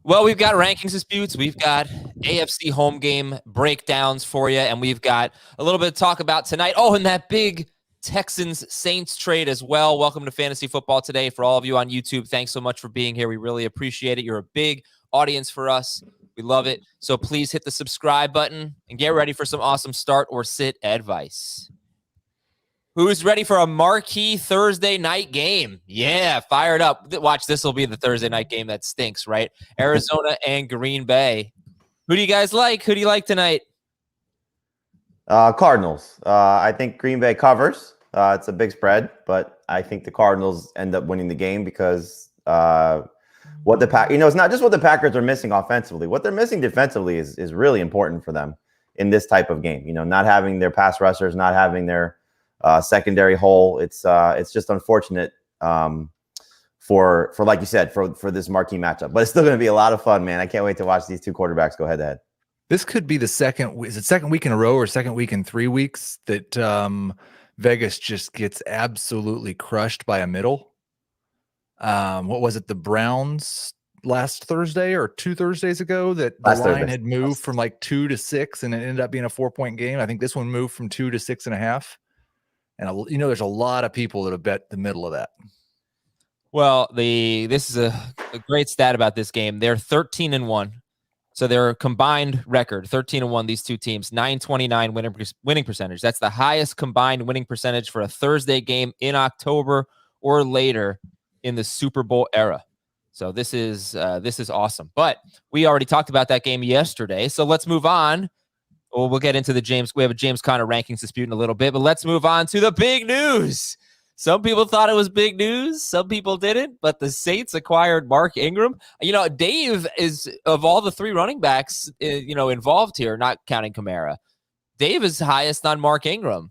Well, we've got rankings disputes. We've got AFC home game breakdowns for you, and we've got a little bit to talk about tonight. Oh, and that big Texans-Saints trade as well. Welcome to Fantasy Football Today. For all of you on YouTube, thanks so much for being here. We really appreciate it. You're a big audience for us. We love it. So please hit the subscribe button and get ready for some awesome start or sit advice. Who's ready for a marquee Thursday night game? Yeah, fired up. Watch, this will be the Thursday night game that stinks, right? Arizona and Green Bay. Who do you guys like? Who do you like tonight? Cardinals. I think Green Bay covers. It's a big spread, but I think the Cardinals end up winning the game because what the Pack, it's not just what the Packers are missing offensively. What they're missing defensively is really important for them in this type of game. Not having their pass rushers, not having their secondary hole. It's just unfortunate for like you said, for this marquee matchup. But it's still going to be a lot of fun, man. I can't wait to watch these two quarterbacks go head to head. This could be the second week in a row or second week in 3 weeks that Vegas just gets absolutely crushed by a middle. What was it? The Browns last Thursday or 2 Thursdays ago that the line had moved from like 2 to 6 and it ended up being a 4-point game. I think this one moved from 2 to 6.5. And there's a lot of people that have bet the middle of that. Well, this is a great stat about this game. They're 13-1. So their combined record, 13-1, these two teams, 929 winning percentage. That's the highest combined winning percentage for a Thursday game in October or later in the Super Bowl era. So this is awesome. But we already talked about that game yesterday. So let's move on. Well, we'll get into the James. We have a James Conner rankings dispute in a little bit, but let's move on to the big news. Some people thought it was big news. Some people didn't, but the Saints acquired Mark Ingram. Dave is, of all the 3 running backs, involved here, not counting Kamara, Dave is highest on Mark Ingram.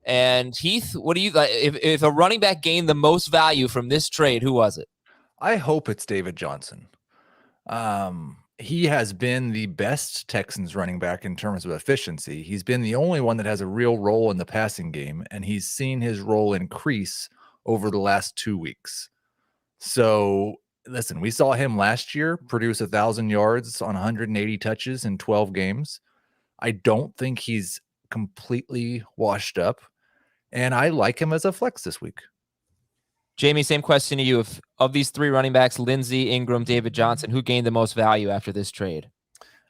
And Heath, what do you, if a running back gained the most value from this trade, who was it? I hope it's David Johnson. He has been the best Texans running back in terms of efficiency. He's been the only one that has a real role in the passing game, and he's seen his role increase over the last 2 weeks. So, listen, we saw him last year produce 1,000 yards on 180 touches in 12 games. I don't think he's completely washed up, and I like him as a flex this week. Jamie, same question to you. If of these 3 running backs, Lindsey, Ingram, David Johnson, who gained the most value after this trade?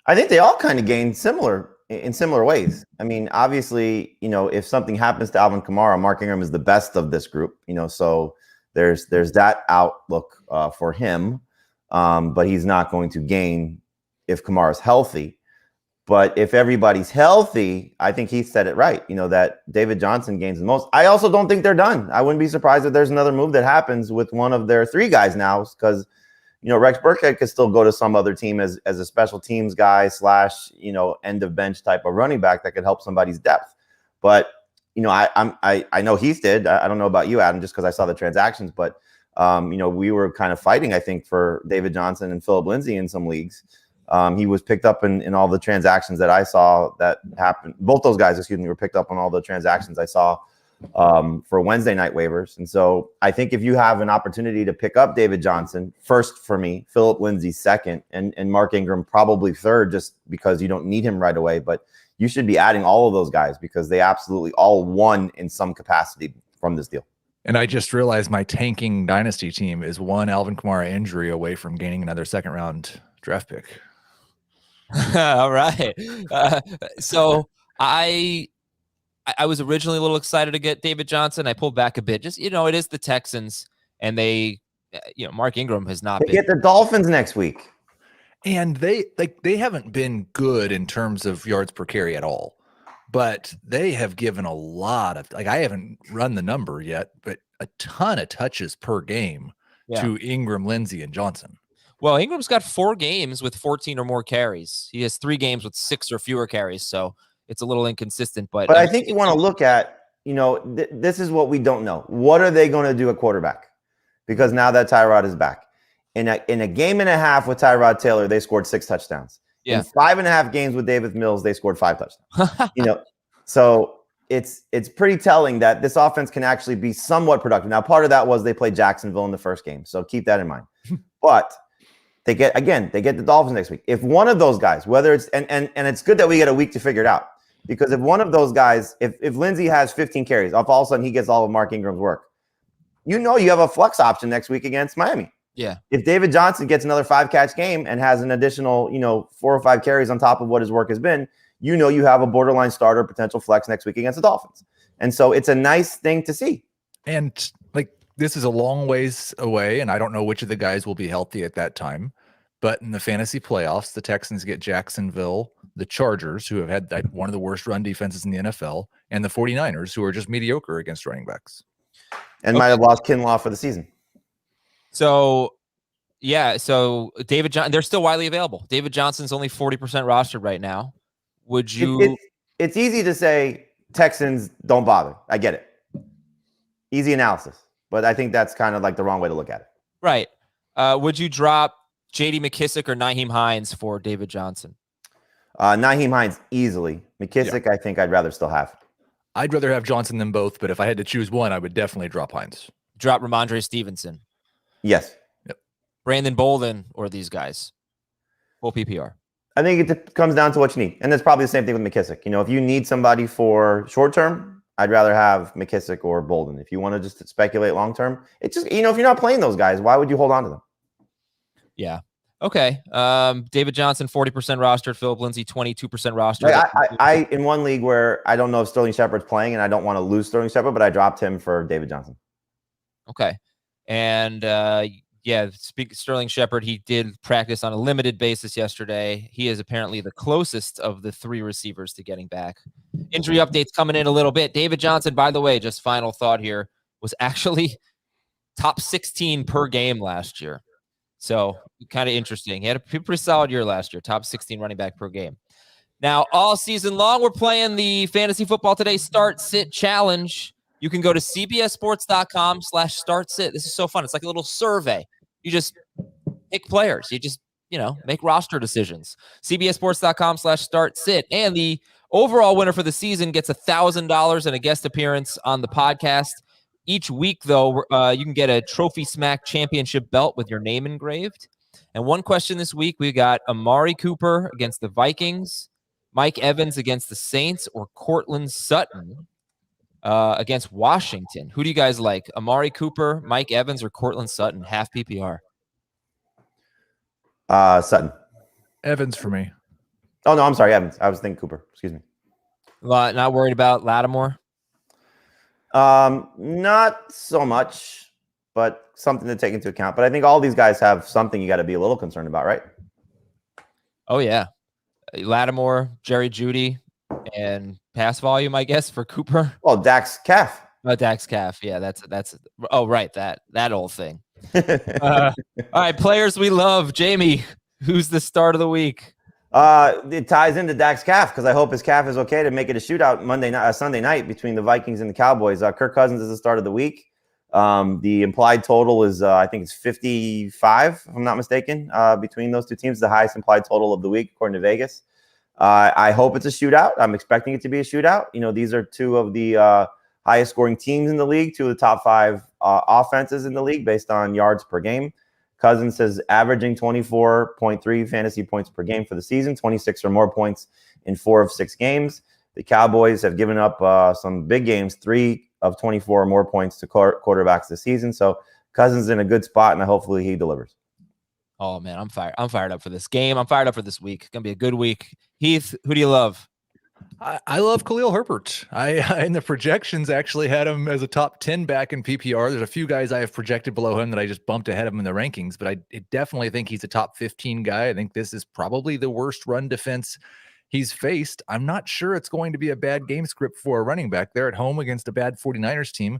I think they all kind of gained in similar ways. I mean, obviously, if something happens to Alvin Kamara, Mark Ingram is the best of this group. So there's that outlook for him, but he's not going to gain if Kamara is healthy. But if everybody's healthy, I think he said it right, that David Johnson gains the most. I also don't think they're done. I wouldn't be surprised if there's another move that happens with one of their 3 guys now because, Rex Burkhead could still go to some other team as a special teams guy / end of bench type of running back that could help somebody's depth. But, I know Heath did. I don't know about you, Adam, just because I saw the transactions. But, we were kind of fighting, I think, for David Johnson and Phillip Lindsay in some leagues. He was picked up in all the transactions that I saw that happened. Both those guys, were picked up on all the transactions I saw for Wednesday night waivers. And so I think if you have an opportunity to pick up David Johnson first for me, Phillip Lindsay second, and Mark Ingram probably third, just because you don't need him right away. But you should be adding all of those guys because they absolutely all won in some capacity from this deal. And I just realized my tanking dynasty team is one Alvin Kamara injury away from gaining another 2nd round draft pick. All right. So I was originally a little excited to get David Johnson. I pulled back a bit. Just, it is the Texans, and they, Mark Ingram has not been. Get the Dolphins next week. And they haven't been good in terms of yards per carry at all. But they have given a lot of, I haven't run the number yet, but a ton of touches per game to Ingram, Lindsay, and Johnson. Well, Ingram's got 4 games with 14 or more carries. He has 3 games with 6 or fewer carries, so it's a little inconsistent. But I think you want to look at, this is what we don't know. What are they going to do at quarterback? Because now that Tyrod is back. In a game and a half with Tyrod Taylor, they scored 6 touchdowns. Yeah. In 5.5 games with Davis Mills, they scored 5 touchdowns. So it's pretty telling that this offense can actually be somewhat productive. Now, part of that was they played Jacksonville in the first game, so keep that in mind. But they get the Dolphins next week. If one of those guys, whether it's and it's good that we get a week to figure it out, because if one of those guys, if Lindsey has 15 carries, if all of a sudden he gets all of Mark Ingram's work, you have a flex option next week against Miami. Yeah. If David Johnson gets another 5-catch game and has an additional, 4 or 5 carries on top of what his work has been, you have a borderline starter potential flex next week against the Dolphins. And so it's a nice thing to see. And this is a long ways away, and I don't know which of the guys will be healthy at that time. But in the fantasy playoffs, the Texans get Jacksonville, the Chargers, who have had one of the worst run defenses in the NFL, and the 49ers, who are just mediocre against running backs. And might have lost Kinlaw for the season. So, yeah. So David Johnson, they're still widely available. David Johnson's only 40% rostered right now. Would you? It's easy to say Texans don't bother. I get it. Easy analysis, but I think that's kind of like the wrong way to look at it. Right. Would you drop J.D. McKissic or Nyheim Hines for David Johnson? Nyheim Hines easily. McKissic, I think I'd rather still have. I'd rather have Johnson than both, but if I had to choose one, I would definitely drop Hines. Drop Ramondre Stevenson. Yes. Yep. Brandon Bolden or these guys. Full PPR. I think it comes down to what you need. And that's probably the same thing with McKissic. If you need somebody for short term, I'd rather have McKissic or Bolden. If you want to just speculate long term, it's just, if you're not playing those guys, why would you hold on to them? Yeah. Okay. David Johnson, 40% rostered. Philip Lindsay, 22% rostered. I in one league where I don't know if Sterling Shepard's playing and I don't want to lose Sterling Shepard, but I dropped him for David Johnson. Okay. And Sterling Shepard, he did practice on a limited basis yesterday. He is apparently the closest of the 3 receivers to getting back. Injury updates coming in a little bit. David Johnson, by the way, just final thought here, was actually top 16 per game last year. So kind of interesting. He had a pretty solid year last year, top 16 running back per game. Now, all season long, we're playing the Fantasy Football Today Start Sit Challenge. You can go to cbssports.com/start-sit. This is so fun. It's like a little survey. You just pick players. You just, make roster decisions. cbssports.com/start-sit. And the overall winner for the season gets $1,000 and a guest appearance on the podcast. Each week, though, you can get a Trophy Smack Championship belt with your name engraved. And one question this week, we got Amari Cooper against the Vikings, Mike Evans against the Saints, or Cortland Sutton against Washington. Who do you guys like? Amari Cooper, Mike Evans, or Cortland Sutton? Half PPR. Sutton. Evans for me. Oh, no, I'm sorry. Evans. I was thinking Cooper. Excuse me. Not worried about Lattimore? Not so much, but something to take into account. But I think all these guys have something you got to be a little concerned about, right? Oh, yeah. Lattimore, Jerry Jeudy, and pass volume, I guess, for Cooper. Well, Dax Calf. Dax Calf. Yeah, that's. Oh, right. That old thing. All right, players we love. Jamie, who's the start of the week? It ties into Dax Calf because I hope his calf is okay to make it a shootout Sunday night between the Vikings and the Cowboys. Kirk Cousins is the start of the week. The implied total is, I think it's 55, if I'm not mistaken, between those two teams, the highest implied total of the week, according to Vegas. I hope it's a shootout. I'm expecting it to be a shootout. These are two of the highest scoring teams in the league, two of the top 5 offenses in the league based on yards per game. Cousins is averaging 24.3 fantasy points per game for the season, 26 or more points in 4 of 6 games. The Cowboys have given up some big games, 3 of 24 or more points to quarterbacks this season. So Cousins is in a good spot, and hopefully he delivers. Oh, man, I'm fired. I'm fired up for this game. I'm fired up for this week. It's going to be a good week. Heath, who do you love? I love Khalil Herbert. I in the projections actually had him as a top 10 back in PPR. There's a few guys I have projected below him that I just bumped ahead of him in the rankings, but I definitely think he's a top 15 guy. I think this is probably the worst run defense he's faced. I'm not sure it's going to be a bad game script for a running back. They're at home against a bad 49ers team.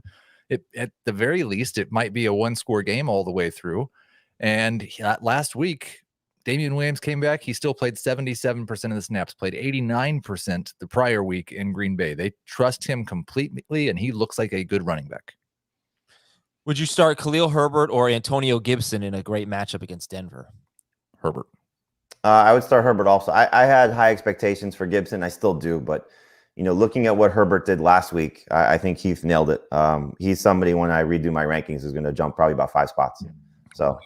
At the very least, it might be a 1-score game all the way through. And last week, Damian Williams came back. He still played 77% of the snaps, played 89% the prior week in Green Bay. They trust him completely, and he looks like a good running back. Would you start Khalil Herbert or Antonio Gibson in a great matchup against Denver? Herbert. I would start Herbert also. I had high expectations for Gibson. I still do, but looking at what Herbert did last week, I think Heath nailed it. He's somebody when I redo my rankings is going to jump probably about 5 spots. So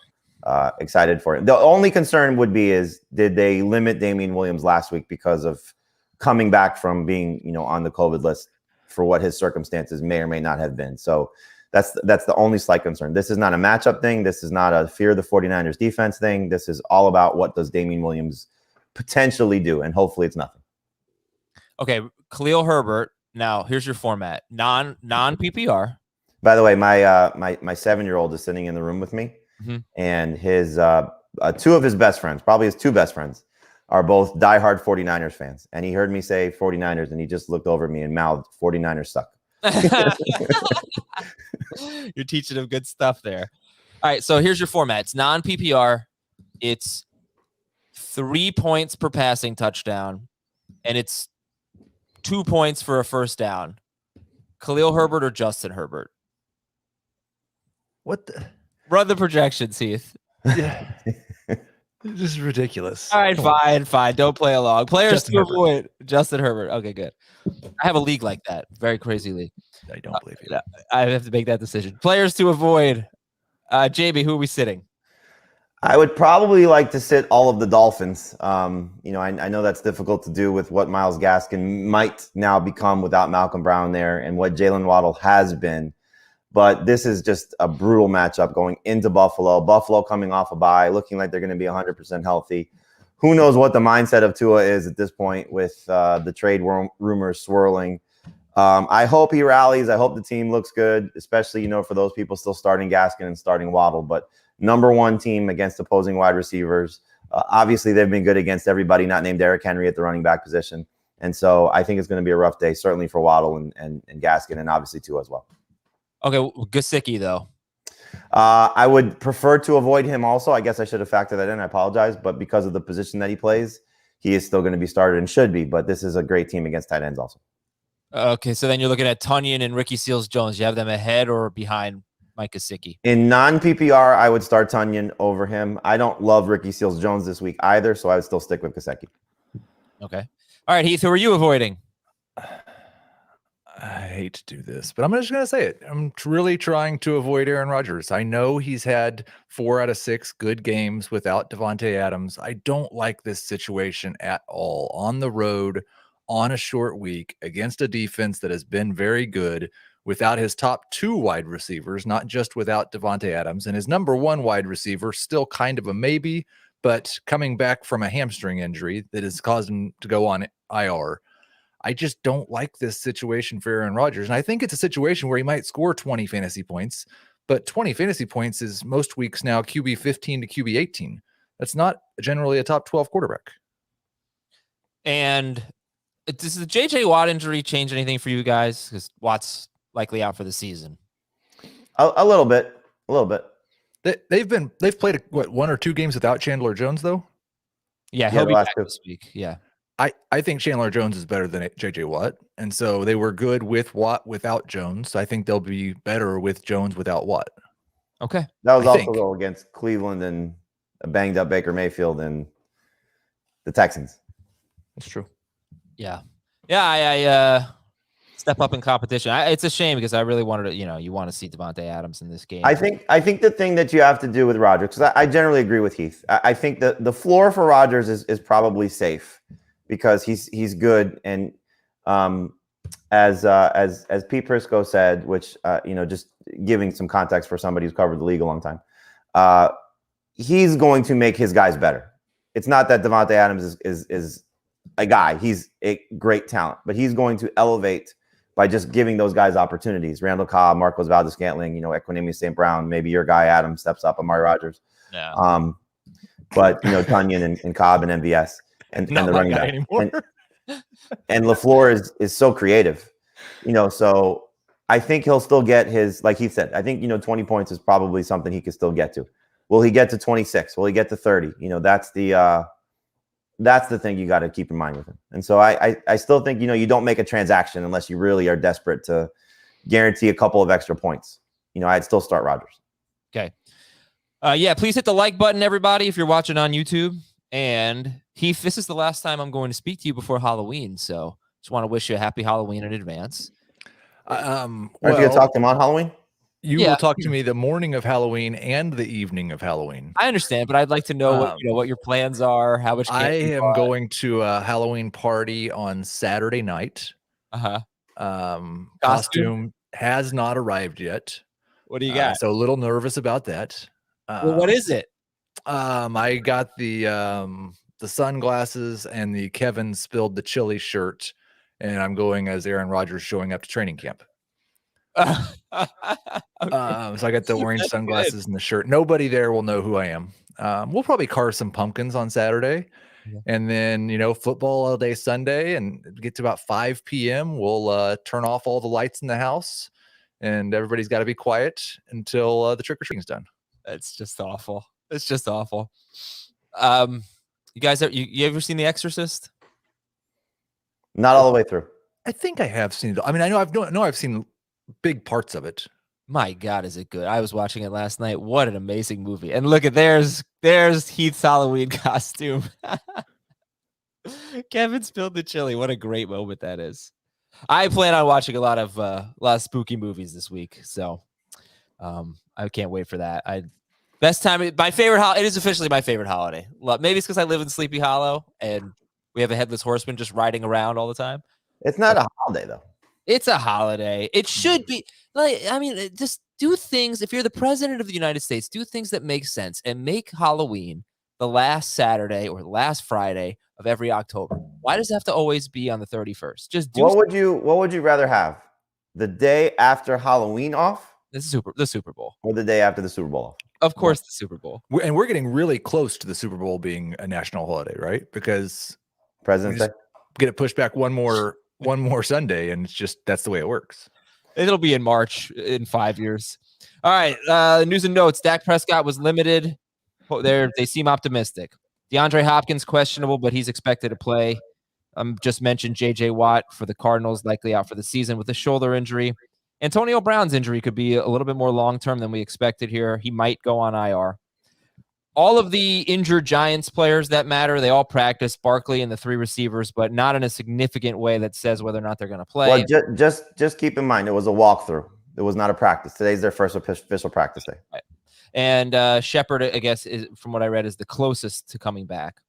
excited for it. The only concern would be is did they limit Damian Williams last week because of coming back from being, on the COVID list for what his circumstances may or may not have been. So that's the only slight concern. This is not a matchup thing. This is not a fear of the 49ers defense thing. This is all about what does Damian Williams potentially do, and hopefully it's nothing. Okay, Khalil Herbert. Now here's your format: non PPR. By the way, my 7-year-old is sitting in the room with me, and his two of his best friends, probably his two best friends, are both diehard 49ers fans. And he heard me say 49ers, and he just looked over at me and mouthed, 49ers suck. You're teaching him good stuff there. All right, so here's your format. It's non-PPR. It's 3 points per passing touchdown, and it's 2 points for a first down. Khalil Herbert or Justin Herbert? What the? Run the projections, Heath. Yeah. This is ridiculous. All right, fine. Don't play along. Players Justin to Herbert. avoid. Justin Herbert. Okay, good. I have a league like that. Very crazy league. I don't believe you. I have to make that decision. Players to avoid. JB, who are we sitting? I would probably like to sit all of the Dolphins. I know that's difficult to do with what Myles Gaskin might now become without Malcolm Brown there and what Jalen Waddle has been. But this is just a brutal matchup going into Buffalo. Buffalo coming off a bye, looking like they're going to be 100% healthy. Who knows what the mindset of Tua is at this point with the trade rumors swirling. I hope he rallies. I hope the team looks good, especially, for those people still starting Gaskin and starting Waddle. But number one team against opposing wide receivers. Obviously, they've been good against everybody not named Derrick Henry at the running back position. And so I think it's going to be a rough day, certainly for Waddle and Gaskin, and obviously Tua as well. Okay, Gesicki, though. I would prefer to avoid him also. I guess I should have factored that in. I apologize. But because of the position that he plays, he is still going to be started and should be. But this is a great team against tight ends also. Okay, so then you're looking at Tonyan and Ricky Seals-Jones. You have them ahead or behind Mike Gesicki? In non-PPR, I would start Tonyan over him. I don't love Ricky Seals-Jones this week either, so I would still stick with Gesicki. Okay. All right, Heath, who are you avoiding? I hate to do this, but I'm just going to say it. I'm really trying to avoid Aaron Rodgers. I know he's had 4 out of 6 good games without Devontae Adams. I don't like this situation at all. On the road, on a short week, against a defense that has been very good, without his top 2 wide receivers, not just without Devontae Adams, and his number 1 wide receiver, still kind of a maybe, but coming back from a hamstring injury that has caused him to go on IR. I just don't like this situation for Aaron Rodgers. And I think it's a situation where he might score 20 fantasy points, but 20 fantasy points is most weeks now QB 15 to QB 18. That's not generally a top 12 quarterback. And does the J.J. Watt injury change anything for you guys? Because Watt's likely out for the season. A little bit. They've played 1 or 2 games without Chandler Jones though. Yeah, he'll be back this week. Yeah. I think Chandler Jones is better than J.J. Watt. And so they were good with Watt without Jones. I think they'll be better with Jones without Watt. Okay. That was also against Cleveland and a banged up Baker Mayfield and the Texans. That's true. Yeah. Yeah, I step up in competition. It's a shame because I really wanted to, you want to see Devontae Adams in this game. I think the thing that you have to do with Rodgers, because I generally agree with Heath. I think that the floor for Rodgers is probably safe because he's good. And as Pete Prisco said, which just giving some context for somebody who's covered the league a long time, he's going to make his guys better. It's not that Devontae Adams is a guy. He's a great talent, but he's going to elevate by just giving those guys opportunities. Randall Cobb, Marcos Valdes-Scantling, Equanimeous St. Brown, maybe your guy Adam steps up, Amari Rodgers. Yeah. But Tonyan and Cobb and MVS and the running back anymore. And LaFleur is so creative, so I think he'll still get his, like he said, I think 20 points is probably something he could still get to. Will he get to 26? Will he get to 30? That's the thing you got to keep in mind with him. And so I still think, you don't make a transaction unless you really are desperate to guarantee a couple of extra points. I'd still start Rodgers. Okay. Please hit the like button, everybody, if you're watching on YouTube. And Heath, this is the last time I'm going to speak to you before Halloween. So just want to wish you a happy Halloween in advance. Aren't you going to talk to him on Halloween? You Yeah. will talk to me the morning of Halloween and the evening of Halloween. I understand, but I'd like to know what your plans are, how much I candy you am bought. going to a Halloween party on Saturday night. Uh-huh. Costume has not arrived yet. What do you got? So a little nervous about that. Well, what is it? I got the sunglasses and the Kevin spilled the chili shirt, and I'm going as Aaron Rodgers showing up to training camp. Okay. So I got the orange That's sunglasses and the shirt. Nobody there will know who I am. We'll probably carve some pumpkins on Saturday. Yeah. And then, football all day Sunday, and get to about 5 p.m. We'll turn off all the lights in the house, and everybody's got to be quiet until the trick-or-treating's done. It's just awful. It's just awful. You guys, you ever seen The Exorcist? Not all the way through. I think I have seen it. I mean, I know I've seen big parts of it. My God, is it good? I was watching it last night. What an amazing movie. And look at there's Heath's Halloween costume. Kevin spilled the chili. What a great moment that is. I plan on watching a lot of spooky movies this week. So I can't wait for that. Best time, my favorite holiday. It is officially my favorite holiday. Maybe it's because I live in Sleepy Hollow and we have a headless horseman just riding around all the time. It's not a holiday though. It's a holiday. It should be just do things. If you're the president of the United States, do things that make sense and make Halloween the last Saturday or the last Friday of every October. Why does it have to always be on the 31st? Just do. What would you rather have? The day after Halloween off? The Super Bowl. Or the day after the Super Bowl off? Of course, the Super Bowl. And we're getting really close to the Super Bowl being a national holiday, right? Because President's Day. Get it pushed back one more Sunday, and that's the way it works. It'll be in March in 5 years. All right. News and notes. Dak Prescott was limited. They seem optimistic. DeAndre Hopkins questionable, but he's expected to play. Just mentioned J.J. Watt for the Cardinals, likely out for the season with a shoulder injury. Antonio Brown's injury could be a little bit more long-term than we expected here. He might go on IR. All of the injured Giants players that matter, they all practice, Barkley and the three receivers, but not in a significant way that says whether or not they're going to play. Well, just keep in mind, it was a walkthrough. It was not a practice. Today's their first official practice day. Right. And Shepard, I guess, is, from what I read, is the closest to coming back.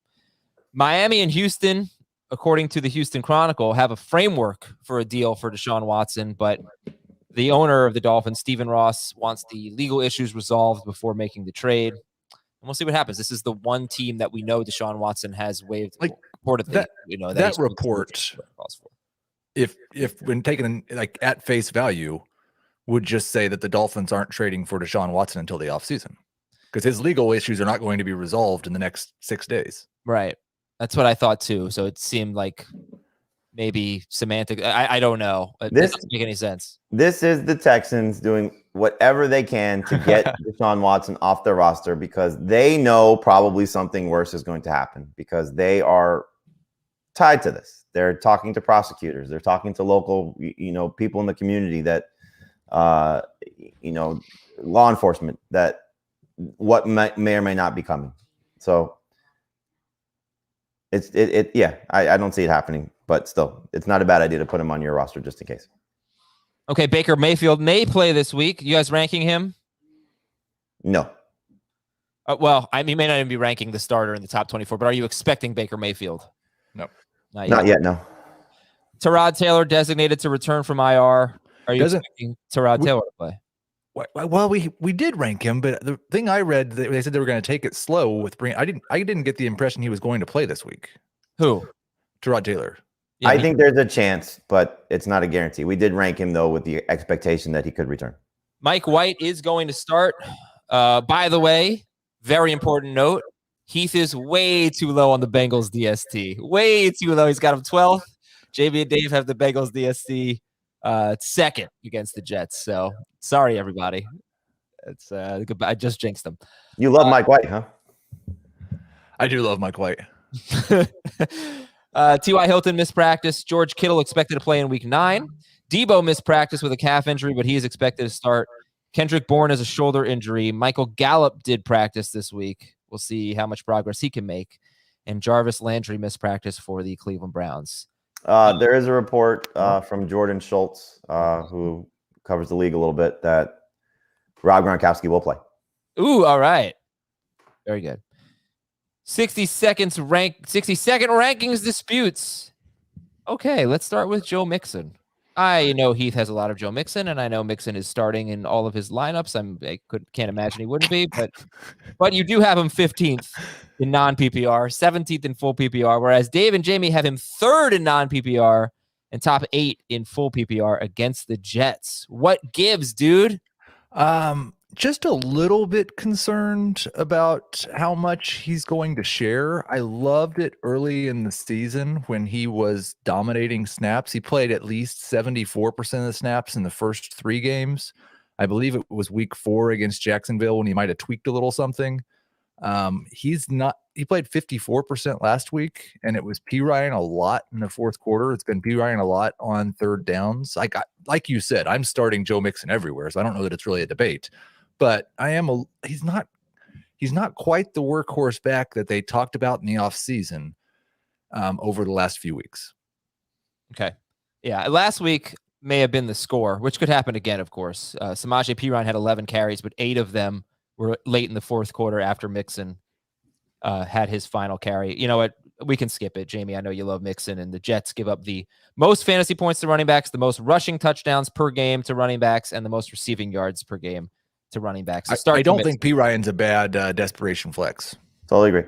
Miami and Houston, according to the Houston Chronicle, have a framework for a deal for Deshaun Watson, but the owner of the Dolphins, Stephen Ross, wants the legal issues resolved before making the trade. And we'll see what happens. This is the one team that we know Deshaun Watson has waived. Reportedly, that report, if when taken at face value, would just say that the Dolphins aren't trading for Deshaun Watson until the offseason because his legal issues are not going to be resolved in the next 6 days. Right. That's what I thought too. So it seemed like maybe semantic. I don't know. It doesn't make any sense. This is the Texans doing whatever they can to get Deshaun Watson off their roster because they know probably something worse is going to happen because they are tied to this. They're talking to prosecutors. They're talking to local, people in the community that, law enforcement that what may or may not be coming. So I don't see it happening, but still, it's not a bad idea to put him on your roster just in case. Okay, Baker Mayfield may play this week. You guys ranking him? No. Well, he may not even be ranking the starter in the top 24, but are you expecting Baker Mayfield? No. Not yet, no. Tyrod Taylor designated to return from IR. Are you expecting Tyrod Taylor to play? Well, we did rank him, but the thing I read, they said they were going to take it slow with I didn't get the impression he was going to play this week. Who? Tyrod Taylor. Yeah, I think there's a chance, but it's not a guarantee. We did rank him, though, with the expectation that he could return. Mike White is going to start. By the way, very important note, Heath is way too low on the Bengals DST. Way too low. He's got him 12th. JB and Dave have the Bengals DST second against the Jets. So sorry, everybody. It's I just jinxed them. You love Mike White, huh? I do love Mike White. T.Y. Hilton missed practice. George Kittle expected to play in week 9. Debo missed practice with a calf injury, but he is expected to start. Kendrick Bourne has a shoulder injury. Michael Gallup did practice this week. We'll see how much progress he can make. And Jarvis Landry missed practice for the Cleveland Browns. There is a report from Jordan Schultz, who covers the league a little bit, that Rob Gronkowski will play. Ooh, all right. Very good. 60-second rankings disputes. Okay, let's start with Joe Mixon. I know Heath has a lot of Joe Mixon, and I know Mixon is starting in all of his lineups. Can't imagine he wouldn't be, but you do have him 15th in non-PPR, 17th in full PPR, whereas Dave and Jamie have him 3rd in non-PPR and top 8 in full PPR against the Jets. What gives, dude? Just a little bit concerned about how much he's going to share. I loved it early in the season when he was dominating snaps. He played at least 74% of the snaps in the first 3 games. I believe it was week 4 against Jacksonville when he might have tweaked a little something. He played 54% last week, and it was P. Ryan a lot in the fourth quarter. It's been P. Ryan a lot on third downs. Like you said, I'm starting Joe Mixon everywhere, so I don't know that it's really a debate. But he's not quite the workhorse back that they talked about in the offseason over the last few weeks. Okay. Yeah. Last week may have been the score, which could happen again, of course. Samaje Perine had 11 carries, but 8 of them were late in the fourth quarter after Mixon had his final carry. You know what? We can skip it, Jamie. I know you love Mixon, and the Jets give up the most fantasy points to running backs, the most rushing touchdowns per game to running backs, and the most receiving yards per game to running backs. So I don't think P. Ryan's a bad desperation flex. Totally agree.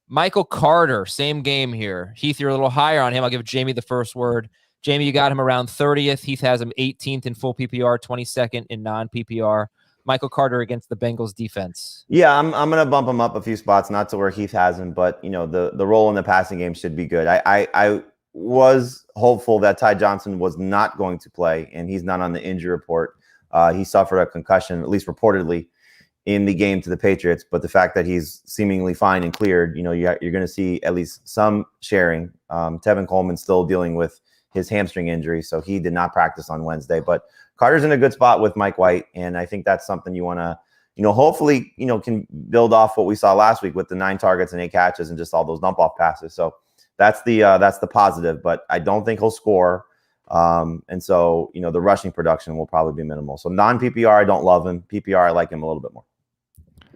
Michael Carter, same game here. Heath, you're a little higher on him. I'll give Jamie the first word. Jamie, you got him around 30th. Heath has him 18th in full PPR, 22nd in non-PPR. Michael Carter against the Bengals defense. Yeah, I'm going to bump him up a few spots, not to where Heath has him, but the role in the passing game should be good. I was hopeful that Ty Johnson was not going to play, and he's not on the injury report. He suffered a concussion, at least reportedly, in the game to the Patriots. But the fact that he's seemingly fine and cleared, you're going to see at least some sharing. Tevin Coleman's still dealing with his hamstring injury, so he did not practice on Wednesday. But Carter's in a good spot with Mike White, and I think that's something you want to, hopefully, can build off what we saw last week with the 9 targets and 8 catches and just all those dump-off passes. So that's the positive, but I don't think he'll score. And so, the rushing production will probably be minimal. So non-PPR, I don't love him. PPR, I like him a little bit more.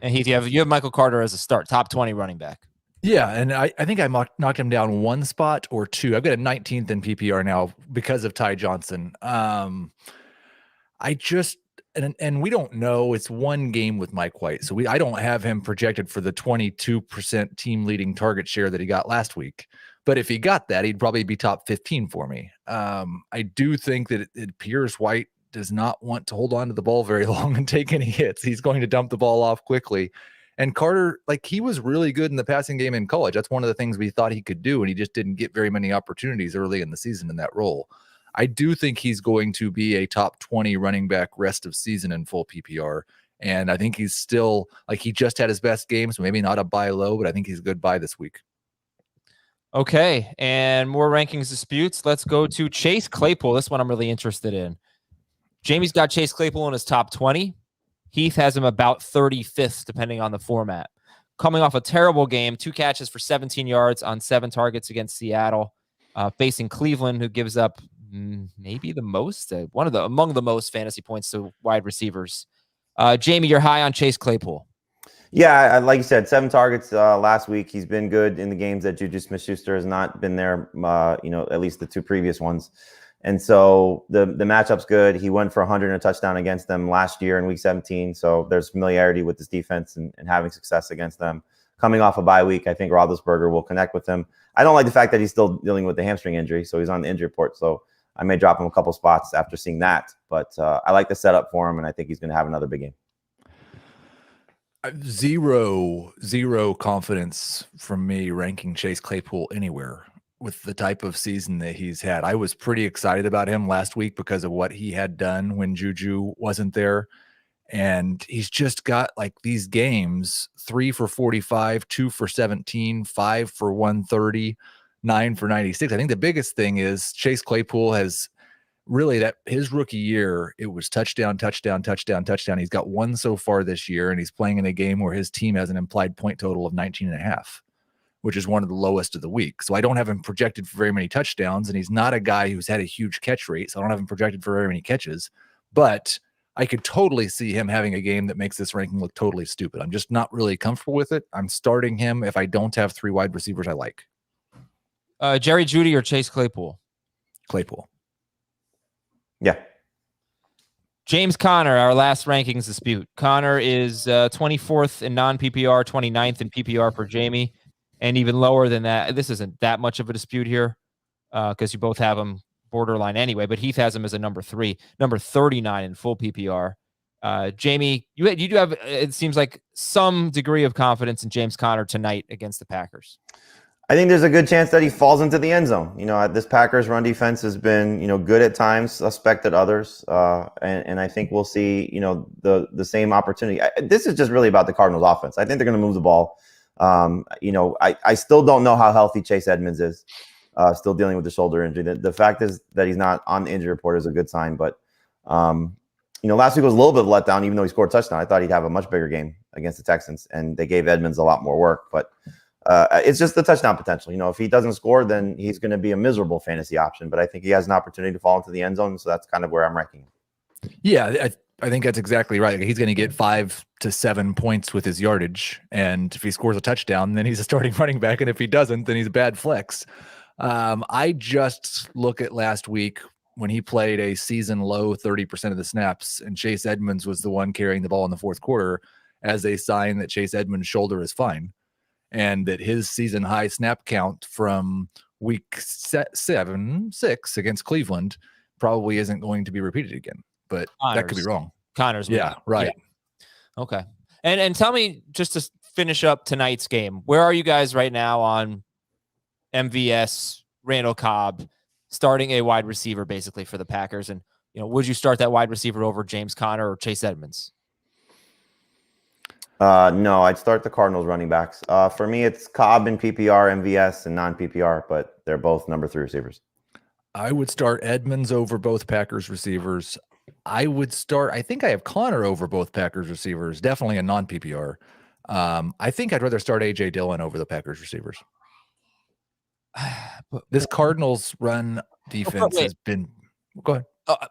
And Heath, you have Michael Carter as a start, top 20 running back. Yeah, and I think I knocked him down 1 spot or 2. I've got a 19th in PPR now because of Ty Johnson. And we don't know. It's 1 game with Mike White. So I don't have him projected for the 22% team leading target share that he got last week. But if he got that, he'd probably be top 15 for me. I do think that it appears White does not want to hold on to the ball very long and take any hits. He's going to dump the ball off quickly. And Carter, he was really good in the passing game in college. That's one of the things we thought he could do, and he just didn't get very many opportunities early in the season in that role. I do think he's going to be a top 20 running back rest of season in full PPR. And I think he's still, he just had his best game, so maybe not a buy low, but I think he's a good buy this week. Okay, and more rankings disputes. Let's go to Chase Claypool. This one I'm really interested in. Jamie's got Chase Claypool in his top 20. Heath has him about 35th, depending on the format. Coming off a terrible game, 2 catches for 17 yards on 7 targets against Seattle, facing Cleveland, who gives up maybe the most, among the most fantasy points to wide receivers. Jamie, you're high on Chase Claypool. Yeah, like you said, 7 targets last week. He's been good in the games that Juju Smith-Schuster has not been there, at least the 2 previous ones. And so the matchup's good. He went for 100 and a touchdown against them last year in week 17. So there's familiarity with this defense and having success against them. Coming off a bye week, I think Roethlisberger will connect with him. I don't like the fact that he's still dealing with the hamstring injury, so he's on the injury report. So I may drop him a couple spots after seeing that. But I like the setup for him, and I think he's going to have another big game. Zero confidence from me ranking Chase Claypool anywhere with the type of season that he's had. I was pretty excited about him last week because of what he had done when Juju wasn't there. And he's just got these games, 3 for 45, 2 for 17, 5 for 130, 9 for 96. I think the biggest thing is Chase Claypool has really, that his rookie year, it was touchdown. He's got 1 so far this year, and he's playing in a game where his team has an implied point total of 19.5, which is one of the lowest of the week. So I don't have him projected for very many touchdowns, and he's not a guy who's had a huge catch rate, so I don't have him projected for very many catches. But I could totally see him having a game that makes this ranking look totally stupid. I'm just not really comfortable with it. I'm starting him if I don't have 3 wide receivers I like. Jerry Jeudy or Chase Claypool? Claypool. Yeah. James Conner, our last rankings dispute. Conner is 24th in non-PPR, 29th in PPR for Jamie, and even lower than that. This isn't that much of a dispute here because you both have him borderline anyway, but Heath has him as a number 3, number 39 in full PPR. Jamie, you do have, it seems like, some degree of confidence in James Conner tonight against the Packers. I think there's a good chance that he falls into the end zone. This Packers run defense has been, good at times, suspect at others. And I think we'll see, the same opportunity. This is just really about the Cardinals offense. I think they're going to move the ball. I still don't know how healthy Chase Edmonds is. Still dealing with the shoulder injury. The fact is that he's not on the injury report is a good sign. But, last week was a little bit of a letdown, even though he scored a touchdown. I thought he'd have a much bigger game against the Texans, and they gave Edmonds a lot more work. But it's just the touchdown potential. If he doesn't score, then he's going to be a miserable fantasy option. But I think he has an opportunity to fall into the end zone, so that's kind of where I'm ranking him. Yeah, I think that's exactly right. He's going to get 5 to 7 points with his yardage, and if he scores a touchdown, then he's a starting running back, and if he doesn't, then he's a bad flex. I just look at last week when he played a season low 30% of the snaps, and Chase Edmonds was the one carrying the ball in the fourth quarter as a sign that Chase Edmonds' shoulder is fine, and that his season high snap count from week 6 against Cleveland probably isn't going to be repeated again. But Connors. That could be wrong. Connors. Yeah, right. Yeah. Okay. And tell me, just to finish up tonight's game, where are you guys right now on MVS, Randall Cobb, starting a wide receiver basically for the Packers? And, would you start that wide receiver over James Conner or Chase Edmonds? No, I'd start the Cardinals running backs. For me, it's Cobb in PPR, MVS, and non-PPR, but they're both number 3 receivers. I would start Edmonds over both Packers receivers. I think I have Conner over both Packers receivers, definitely a non-PPR. I think I'd rather start A.J. Dillon over the Packers receivers. This Cardinals run defense has been... Go ahead.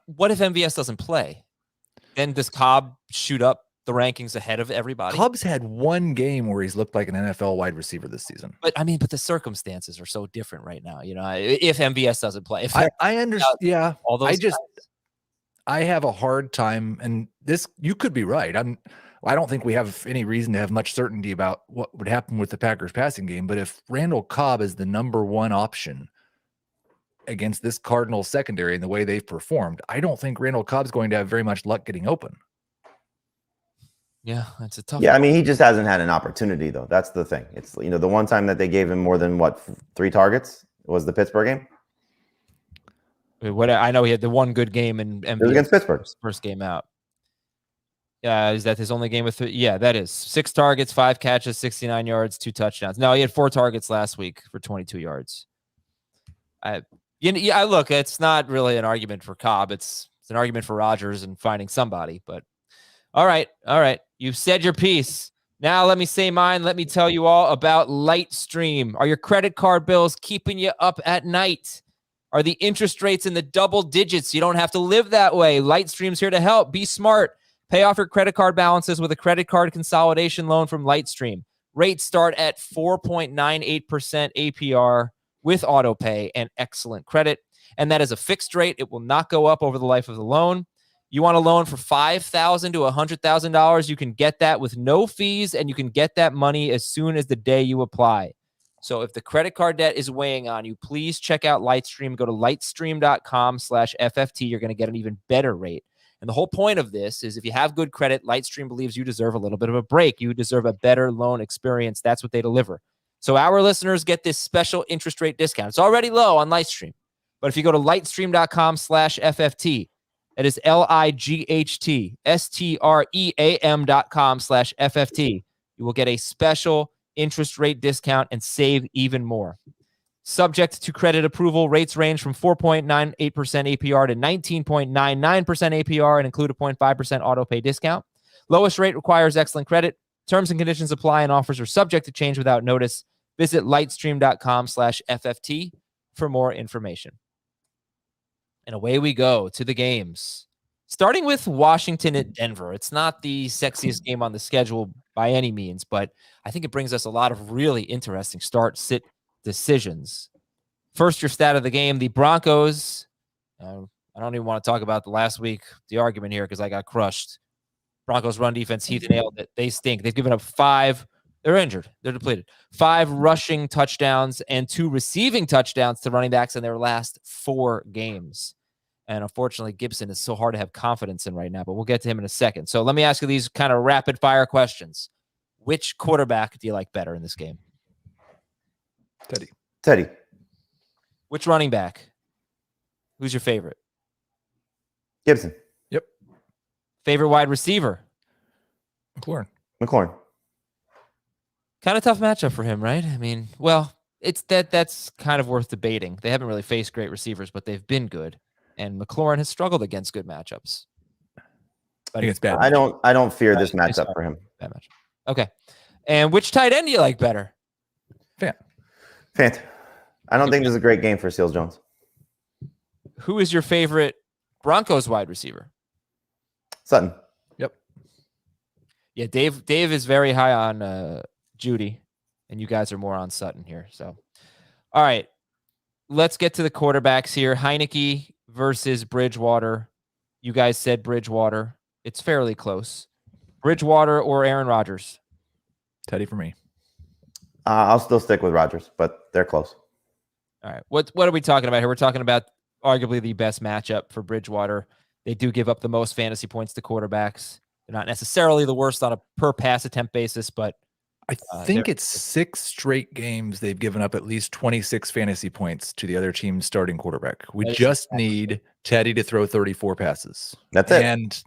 What if MVS doesn't play? Then does Cobb shoot up the rankings ahead of everybody? Cobb's had one game where he's looked like an NFL wide receiver this season. But the circumstances are so different right now. If MVS doesn't play, I understand. Yeah, all those. I have a hard time, and this, you could be right. I don't think we have any reason to have much certainty about what would happen with the Packers passing game. But if Randall Cobb is the number 1 option against this Cardinals secondary and the way they've performed, I don't think Randall Cobb's going to have very much luck getting open. Yeah, that's a tough Yeah, one. he just hasn't had an opportunity, though. That's the thing. It's, the one time that they gave him more than 3 targets was the Pittsburgh game. What I know, he had the one good game in It was against Pittsburgh. First game out. Is that his only game with? Yeah, that is 6 targets, 5 catches, 69 yards, 2 touchdowns. No, he had 4 targets last week for 22 yards. Look, it's not really an argument for Cobb. It's an argument for Rodgers and finding somebody. But all right. You've said your piece. Now let me say mine. Let me tell you all about Lightstream. Are your credit card bills keeping you up at night? Are the interest rates in the double digits? You don't have to live that way. Lightstream's here to help. Be smart. Pay off your credit card balances with a credit card consolidation loan from Lightstream. Rates start at 4.98% APR with autopay and excellent credit. And that is a fixed rate. It will not go up over the life of the loan. You want a loan for $5,000 to $100,000, you can get that with no fees, and you can get that money as soon as the day you apply. So if the credit card debt is weighing on you, please check out Lightstream. Go to lightstream.com/FFT. You're going to get an even better rate. And the whole point of this is if you have good credit, Lightstream believes you deserve a little bit of a break. You deserve a better loan experience. That's what they deliver. So our listeners get this special interest rate discount. It's already low on Lightstream. But if you go to lightstream.com/FFT, that is lightstream.com/FFT, you will get a special interest rate discount and save even more. Subject to credit approval, rates range from 4.98% APR to 19.99% APR and include a 0.5% autopay discount. Lowest rate requires excellent credit. Terms and conditions apply and offers are subject to change without notice. Visit lightstream.com/FFT for more information. And away we go to the games. Starting with Washington at Denver. It's not the sexiest game on the schedule by any means, but I think it brings us a lot of really interesting start-sit decisions. First, your stat of the game, the Broncos. I don't even want to talk about the last week, the argument here, because I got crushed. Broncos run defense, Heath nailed it. They stink. They've given up 5. They're injured. They're depleted. 5 rushing touchdowns and 2 receiving touchdowns to running backs in their last 4 games. And unfortunately, Gibson is so hard to have confidence in right now, but we'll get to him in a second. So let me ask you these kind of rapid fire questions. Which quarterback do you like better in this game? Teddy. Which running back? Who's your favorite? Gibson. Yep. Favorite wide receiver? McLaurin. Kind of tough matchup for him, right? I mean, well, that's kind of worth debating. They haven't really faced great receivers, but they've been good. And McLaurin has struggled against good matchups. But it's bad. I don't fear this matchup for him. Bad matchup. Okay. And which tight end do you like better? Fant. I don't think this is a great game for Seals Jones. Who is your favorite Broncos wide receiver? Sutton. Yep. Yeah, Dave is very high on Judy, and you guys are more on Sutton here. So, all right, let's get to the quarterbacks here. Heineke versus Bridgewater. You guys said Bridgewater. It's fairly close. Bridgewater or Aaron Rodgers? Teddy for me. I'll still stick with Rodgers, but they're close. All right. What are we talking about here? We're talking about arguably the best matchup for Bridgewater. They do give up the most fantasy points to quarterbacks. They're not necessarily the worst on a per pass attempt basis, but I think it's 6 straight games they've given up at least 26 fantasy points to the other team's starting quarterback. We just need Teddy to throw 34 passes. That's it. And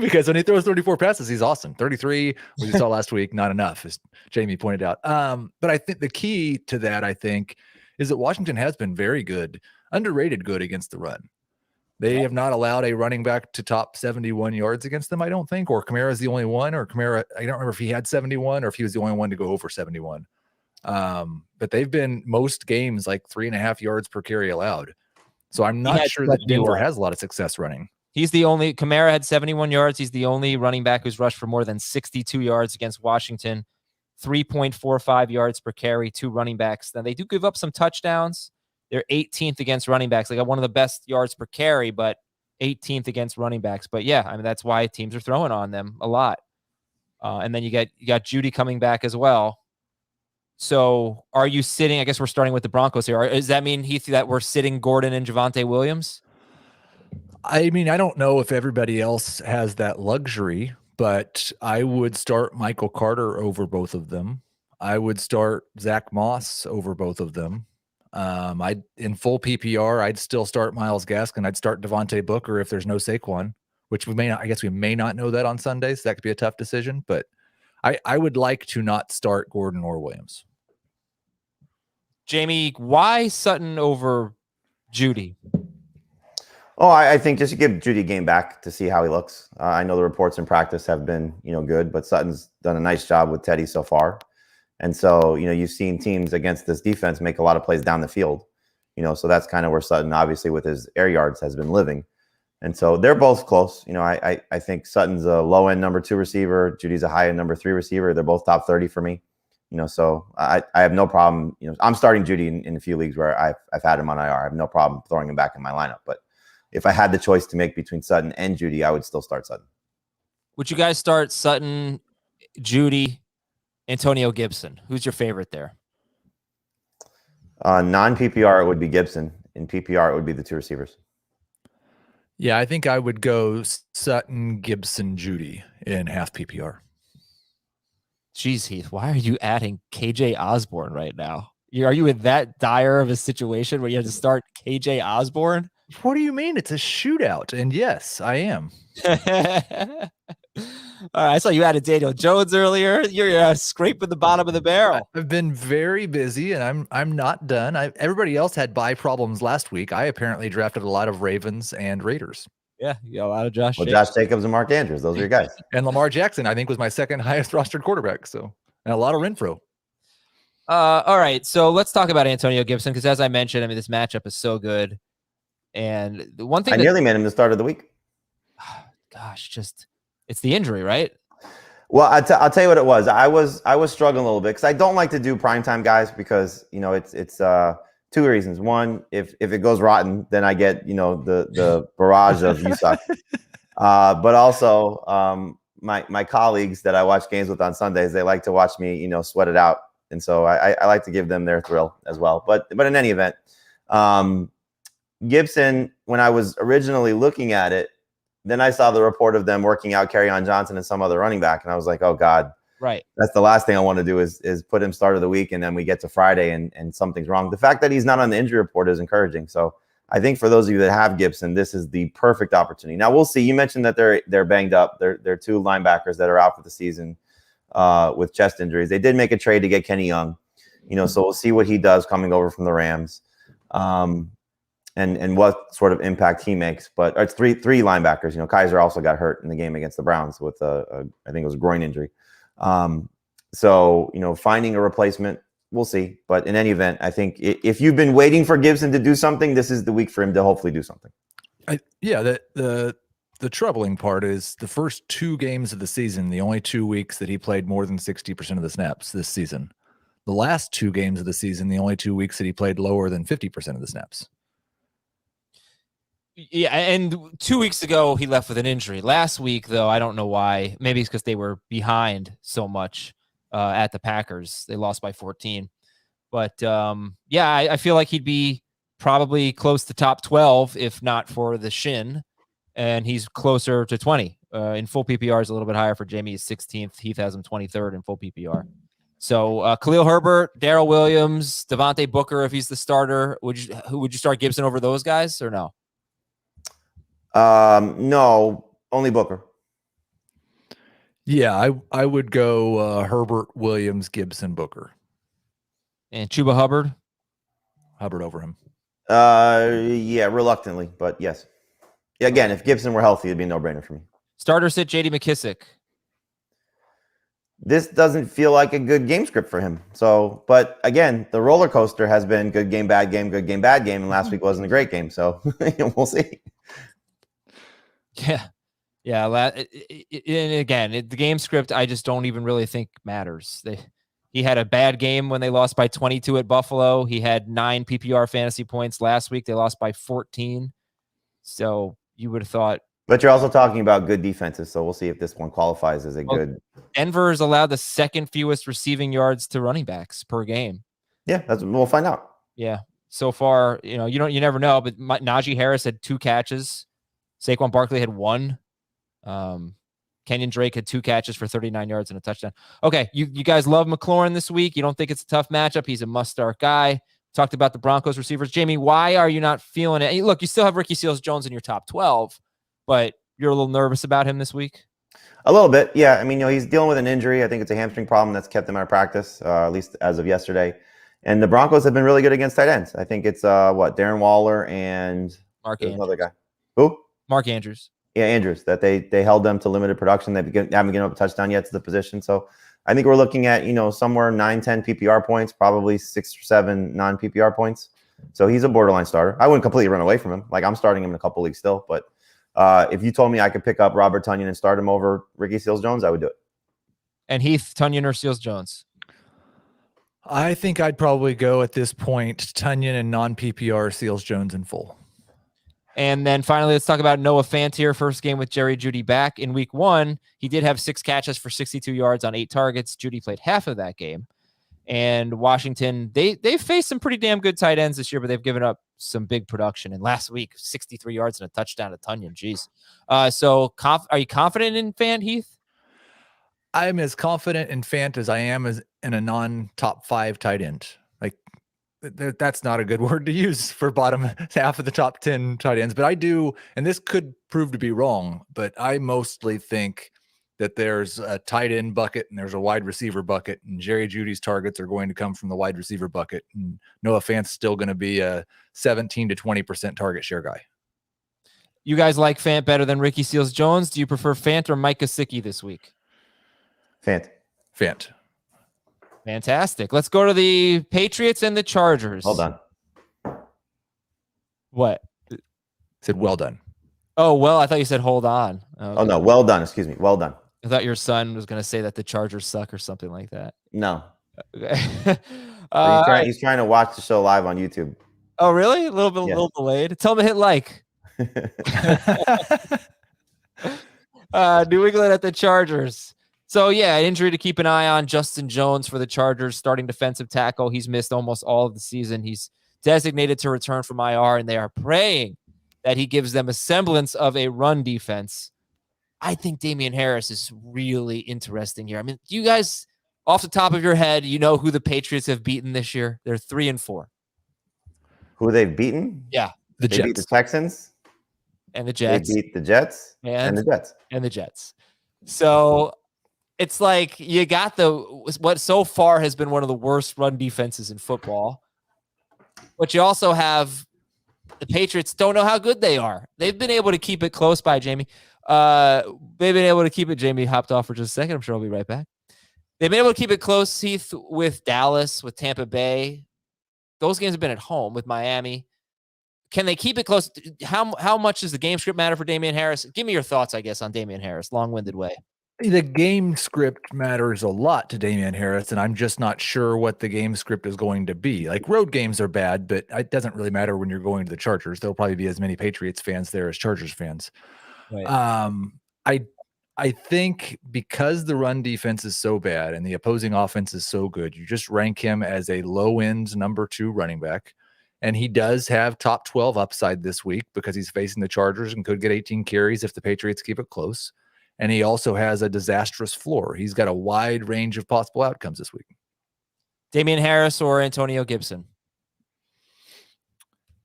because when he throws 34 passes, he's awesome. 33, we saw last week, not enough, as Jamie pointed out. But I think the key to that, is that Washington has been very good, underrated good against the run. They have not allowed a running back to top 71 yards against them, I don't think. Or Kamara is the only one. Or Kamara, I don't remember if he had 71 or if he was the only one to go over 71. But they've been most games like 3.5 yards per carry allowed. So I'm not sure that Denver has a lot of success running. Kamara had 71 yards. He's the only running back who's rushed for more than 62 yards against Washington. 3.45 yards per carry, 2 running backs. Then they do give up some touchdowns. They're 18th against running backs. They got one of the best yards per carry, but 18th against running backs. But yeah, I mean, that's why teams are throwing on them a lot. And then you got Judy coming back as well. So are you sitting? I guess we're starting with the Broncos here. Does that mean, Heath, that we're sitting Gordon and Javonte Williams? I mean, I don't know if everybody else has that luxury, but I would start Michael Carter over both of them. I would start Zach Moss over both of them. In full PPR, I'd still start Myles Gaskin. I'd start Devontae Booker if there's no Saquon, which we may not know that on Sundays. That could be a tough decision, but I would like to not start Gordon or Williams. Jamie, why Sutton over Judy? Oh, I think just to give Judy a game back to see how he looks. I know the reports in practice have been, good, but Sutton's done a nice job with Teddy so far. And so, you've seen teams against this defense make a lot of plays down the field, so that's kind of where Sutton, obviously with his air yards, has been living. And so they're both close. I think Sutton's a low end number 2 receiver. Judy's a high end number 3 receiver. They're both top 30 for me, so I have no problem. I'm starting Judy in a few leagues where I've had him on IR. I have no problem throwing him back in my lineup. But if I had the choice to make between Sutton and Judy, I would still start Sutton. Would you guys start Sutton, Judy, Antonio Gibson? Who's your favorite there? Non-PPR, it would be Gibson. In PPR, it would be the 2 receivers. Yeah, I think I would go Sutton, Gibson, Judy in half PPR. Jeez, Heath, why are you adding KJ Osborne right now? Are you in that dire of a situation where you have to start KJ Osborne? What do you mean? It's a shootout. And yes, I am. All right, I saw you added Daniel Jones earlier. You're scraping the bottom of the barrel. I've been very busy, and I'm not done. Everybody else had bye problems last week. I apparently drafted a lot of Ravens and Raiders. Yeah, you got a lot of Josh. Well, Josh Jacobs and Mark Andrews, those are your guys. And Lamar Jackson, I think, was my second highest rostered quarterback. So, and a lot of Renfro. All right, so let's talk about Antonio Gibson because, as I mentioned, I mean, this matchup is so good. And the one thing I nearly made him the start of the week. gosh, it's the injury, right? Well, I'll tell you what it was. I was struggling a little bit because I don't like to do primetime guys because it's two reasons. One, if it goes rotten, then I get the barrage of you suck. But also my colleagues that I watch games with on Sundays, they like to watch me sweat it out, and so I like to give them their thrill as well. But in any event, Gibson, when I was originally looking at it, then I saw the report of them working out Kerryon Johnson and some other running back, and I was like, oh God, right. That's the last thing I want to do is put him start of the week, and then we get to Friday and something's wrong. The fact that he's not on the injury report is encouraging. So I think for those of you that have Gibson, this is the perfect opportunity. Now we'll see. You mentioned that they're banged up. They're two linebackers that are out for the season with chest injuries. They did make a trade to get Kenny Young, so we'll see what he does coming over from the Rams. And what sort of impact he makes. But it's three linebackers. Kaiser also got hurt in the game against the Browns with I think it was a groin injury. So finding a replacement, we'll see. But in any event, I think if you've been waiting for Gibson to do something, this is the week for him to hopefully do something. The troubling part is the first 2 games of the season, the only 2 weeks that he played more than 60% of the snaps this season. The last 2 games of the season, the only 2 weeks that he played lower than 50% of the snaps. Yeah, and 2 weeks ago he left with an injury. Last week, though, I don't know why. Maybe it's because they were behind so much at the Packers. They lost by 14. But I feel like he'd be probably close to top 12 if not for the shin, and he's closer to 20. In full PPR is a little bit higher for Jamie. He's 16th. Heath has him 23rd in full PPR. So Khalil Herbert, Darrell Williams, Devontae Booker, if he's the starter, would you start Gibson over those guys or no? No, only Booker. Yeah, I would go Herbert, Williams, Gibson, Booker. And Chuba Hubbard? Hubbard over him. Yeah, reluctantly, but yes. Again, if Gibson were healthy, it'd be a no-brainer for me. Starter sit J.D. McKissick. This doesn't feel like a good game script for him. So, but again, the roller coaster has been good game, bad game, good game, bad game, and last week wasn't a great game. So we'll see. Yeah. And again, the game script, I just don't even really think matters. He had a bad game when they lost by 22 at Buffalo. He had 9 PPR fantasy points last week. They lost by 14. So you would have thought. But you're also talking about good defenses. So we'll see if this one qualifies as a good. Denver has allowed the second fewest receiving yards to running backs per game. Yeah, we'll find out. Yeah. So far, you never know, but Najee Harris had 2 catches. Saquon Barkley had 1. Kenyon Drake had 2 catches for 39 yards and a touchdown. Okay, you guys love McLaurin this week. You don't think it's a tough matchup. He's a must-start guy. Talked about the Broncos receivers. Jamie, why are you not feeling it? Look, you still have Ricky Seals-Jones in your top 12, but you're a little nervous about him this week? A little bit, yeah. I mean, he's dealing with an injury. I think it's a hamstring problem that's kept him out of practice, at least as of yesterday. And the Broncos have been really good against tight ends. I think it's, Darren Waller and Mark Andrews. Another guy. Who? Mark Andrews. Yeah, Andrews, that they held them to limited production. They haven't given up a touchdown yet to the position. So I think we're looking at, somewhere 9-10 PPR points, probably 6 or 7 non-PPR points. So he's a borderline starter. I wouldn't completely run away from him. Like, I'm starting him in a couple leagues still. But if you told me I could pick up Robert Tonyan and start him over Ricky Seals-Jones, I would do it. And Heath, Tonyan or Seals-Jones? I think I'd probably go at this point Tonyan and non-PPR, Seals-Jones in full. And then finally, let's talk about Noah Fant here. First game with Jerry Jeudy back in week 1. He did have 6 catches for 62 yards on 8 targets. Jeudy played half of that game. And Washington, they've faced some pretty damn good tight ends this year, but they've given up some big production. And last week, 63 yards and a touchdown to Tonyan. Jeez. So are you confident in Fant, Heath? I'm as confident in Fant as I am as in a non-top 5 tight end. Like, that's not a good word to use for bottom half of the top 10 tight ends, but I do, and this could prove to be wrong, but I mostly think that there's a tight end bucket and there's a wide receiver bucket, and Jerry Jeudy's targets are going to come from the wide receiver bucket, and Noah Fant's still going to be a 17 to 20% target share guy. You guys like Fant better than Ricky Seals-Jones? Do you prefer Fant or Mike Gesicki this week? Fant. Fantastic. Let's go to the Patriots and the Chargers. Hold on. What? Said well done. Oh, well, I thought you said hold on. Oh, no. Well done. Excuse me. Well done. I thought your son was going to say that the Chargers suck or something like that. No. Okay. He's trying to watch the show live on YouTube. Oh, really? A little bit, Yeah. little delayed. Tell him to hit like. New England at the Chargers. So, yeah, an injury to keep an eye on. Justin Jones for the Chargers, starting defensive tackle. He's missed almost all of the season. He's designated to return from IR, and they are praying that he gives them a semblance of a run defense. I think Damian Harris is really interesting here. I mean, you guys, off the top of your head, you know who the Patriots have beaten this year? They're 3-4. Who they've beaten? Yeah. They beat the Texans. And the Jets. They beat the Jets. And the Jets. And the Jets. So it's like you got what so far has been one of the worst run defenses in football. But you also have the Patriots don't know how good they are. They've been able to keep it close by Jamie. They've been able to keep it. Jamie hopped off for just a second. I'm sure I'll be right back. They've been able to keep it close, Heath, with Dallas, with Tampa Bay. Those games have been at home with Miami. Can they keep it close? How much does the game script matter for Damian Harris? Give me your thoughts, I guess, on Damian Harris. Long-winded way. The game script matters a lot to Damian Harris, and I'm just not sure what the game script is going to be. Like, road games are bad, but it doesn't really matter when you're going to the Chargers. There'll probably be as many Patriots fans there as Chargers fans. Right. I think because the run defense is so bad and the opposing offense is so good, you just rank him as a low-end number 2 running back. And he does have top 12 upside this week because he's facing the Chargers and could get 18 carries if the Patriots keep it close. And he also has a disastrous floor. He's got a wide range of possible outcomes this week. Damian Harris or Antonio Gibson?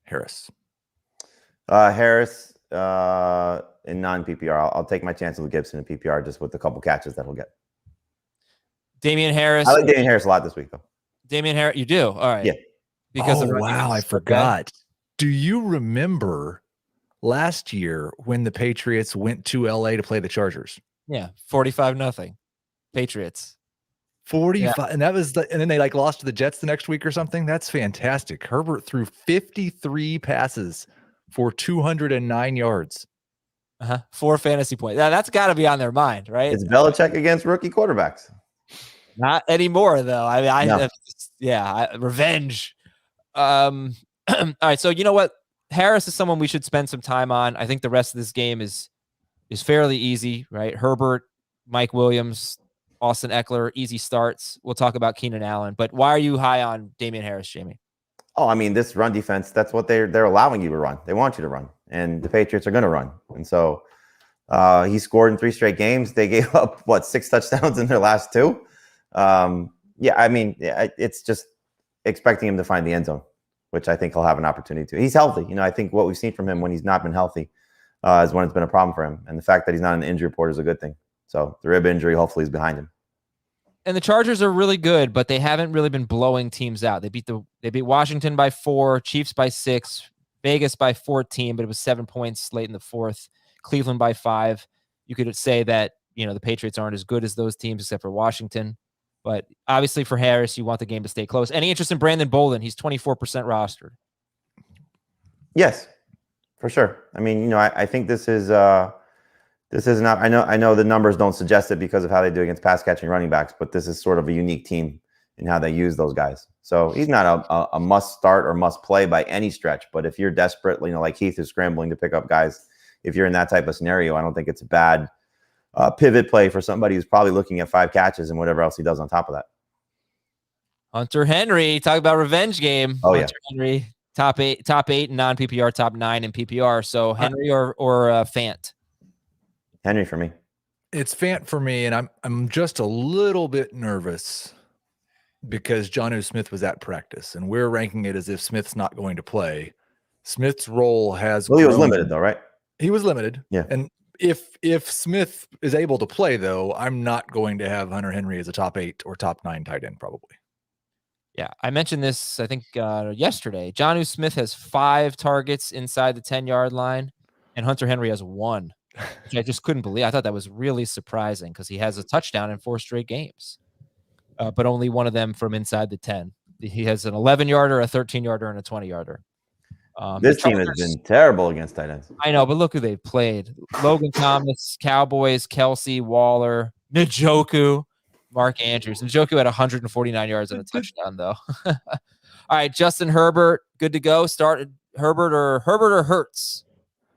Harris. Harris in non-PPR. I'll take my chances with Gibson in PPR just with a couple catches that he'll get. Damian Harris. I like Damian Harris a lot this week, though. Damian Harris, you do? All right. Yeah. Because wow, I forgot. Do you remember last year when the Patriots went to LA to play the Chargers? Yeah, 45-0 Patriots. 45, yeah. And that was and then they lost to the Jets the next week or something. That's fantastic. Herbert threw 53 passes for 209 yards. 4 fantasy points. Now, that's got to be on their mind, right? It's Belichick against rookie quarterbacks. Not anymore, though. I mean, revenge. All right, so you know what? Harris is someone we should spend some time on. I think the rest of this game is fairly easy, right? Herbert, Mike Williams, Austin Eckler, easy starts. We'll talk about Keenan Allen. But why are you high on Damian Harris, Jamie? Oh, I mean, this run defense, that's what they're allowing you to run. They want you to run. And the Patriots are going to run. And so he scored in 3 straight games. They gave up, 6 touchdowns in their last 2? It's just expecting him to find the end zone, which I think he'll have an opportunity to. He's healthy. I think what we've seen from him when he's not been healthy is when it's been a problem for him. And the fact that he's not in the injury report is a good thing. So the rib injury hopefully is behind him. And the Chargers are really good, but they haven't really been blowing teams out. They beat Washington by 4, Chiefs by 6, Vegas by 14, but it was 7 points late in the 4th. Cleveland by 5. You could say that the Patriots aren't as good as those teams except for Washington. But obviously for Harris, you want the game to stay close. Any interest in Brandon Bolden? He's 24% rostered. Yes, for sure. I mean, I think this is not. I know the numbers don't suggest it because of how they do against pass catching running backs, but this is sort of a unique team in how they use those guys. So he's not a must start or must play by any stretch. But if you're desperate, like Heath is scrambling to pick up guys, if you're in that type of scenario, I don't think it's a bad pivot play for somebody who's probably looking at 5 catches and whatever else he does on top of that. Hunter Henry, talk about revenge game. Oh, Hunter Henry, top 8 in non-PPR, top 9 in PPR. So Henry or Fant? Henry for me. It's Fant for me, and I'm just a little bit nervous because Jonnu Smith was at practice, and we're ranking it as if Smith's not going to play. Smith's role has he was limited though, right? He was limited. Yeah. And if Smith is able to play, though, I'm not going to have Hunter Henry as a top 8 or top 9 tight end, probably. Yeah, I mentioned this, I think, yesterday. Jonnu Smith has 5 targets inside the 10-yard line, and Hunter Henry has 1, which I just couldn't believe. I thought that was really surprising because he has a touchdown in 4 straight games, but only one of them from inside the 10. He has an 11-yarder, a 13-yarder, and a 20-yarder. This team has been terrible against tight ends. I know, but look who they've played. Logan Thomas, Cowboys, Kelsey, Waller, Njoku, Mark Andrews. Njoku had 149 yards and a touchdown, though. All right, Justin Herbert, good to go. Started Herbert or Hurts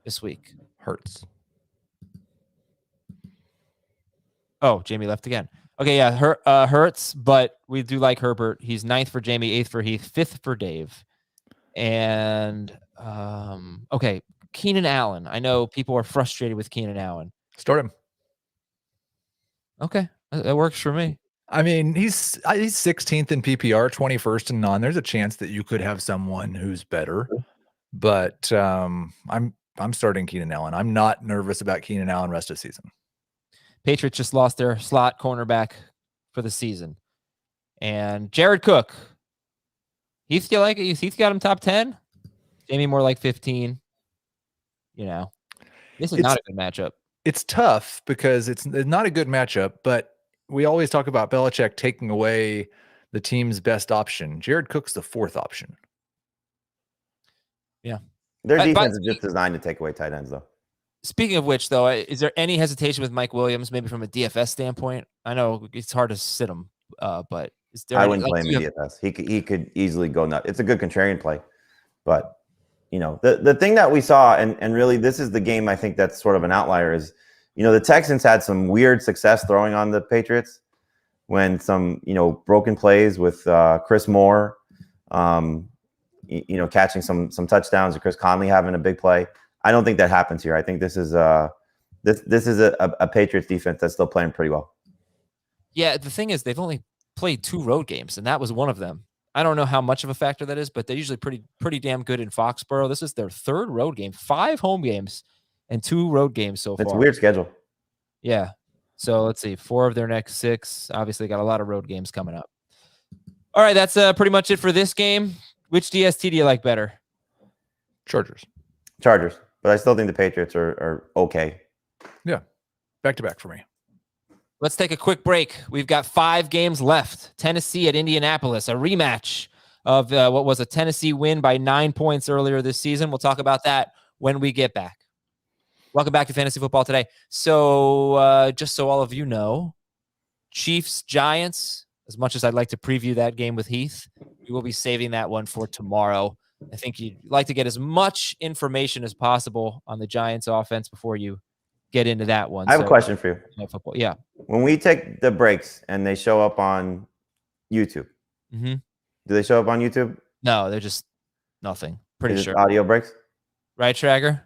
this week? Hurts. Oh, Jamie left again. Okay, yeah, Hurts, but we do like Herbert. He's 9th for Jamie, 8th for Heath, 5th for Dave. And, okay, Keenan Allen. I know people are frustrated with Keenan Allen. Start him. Okay, that works for me. I mean, he's 16th in PPR, 21st in non. There's a chance that you could have someone who's better, but I'm starting Keenan Allen. I'm not nervous about Keenan Allen rest of the season. Patriots just lost their slot cornerback for the season. And Jared Cook. Heath, do you like it? Heath got him top 10? Jamie more like 15. You know, this is not a good matchup. It's tough because it's not a good matchup, but we always talk about Belichick taking away the team's best option. Jared Cook's the 4th option. Yeah. Their defense is just designed to take away tight ends, though. Speaking of which, though, is there any hesitation with Mike Williams, maybe from a DFS standpoint? I know it's hard to sit him, but is there? I wouldn't play him in DFS. He could easily go nuts. It's a good contrarian play, but the thing that we saw, and really this is the game I think that's sort of an outlier is, the Texans had some weird success throwing on the Patriots when some broken plays with Chris Moore, catching some touchdowns, and Chris Conley having a big play. I don't think that happens here. I think this is a Patriots defense that's still playing pretty well. Yeah, the thing is they've only played 2 road games, and that was one of them. I don't know how much of a factor that is, but they're usually pretty damn good in Foxborough. This is their 3rd road game, 5 home games and 2 road games so far. It's a weird schedule. Yeah. So let's see, 4 of their next 6. Obviously got a lot of road games coming up. All right, that's pretty much it for this game. Which DST do you like better? Chargers. But I still think the Patriots are okay. Yeah. Back-to-back for me. Let's take a quick break. We've got 5 games left. Tennessee at Indianapolis, a rematch of what was a Tennessee win by 9 points earlier this season. We'll talk about that when we get back. Welcome back to Fantasy Football Today. So just so all of you know, Chiefs-Giants, as much as I'd like to preview that game with Heath, we will be saving that one for tomorrow. I think you'd like to get as much information as possible on the Giants offense before you get into that one. I have a question for you. Football. Yeah. When we take the breaks and they show up on YouTube, do they show up on YouTube? No, they're just nothing. Pretty sure. Audio breaks? Right, Trager?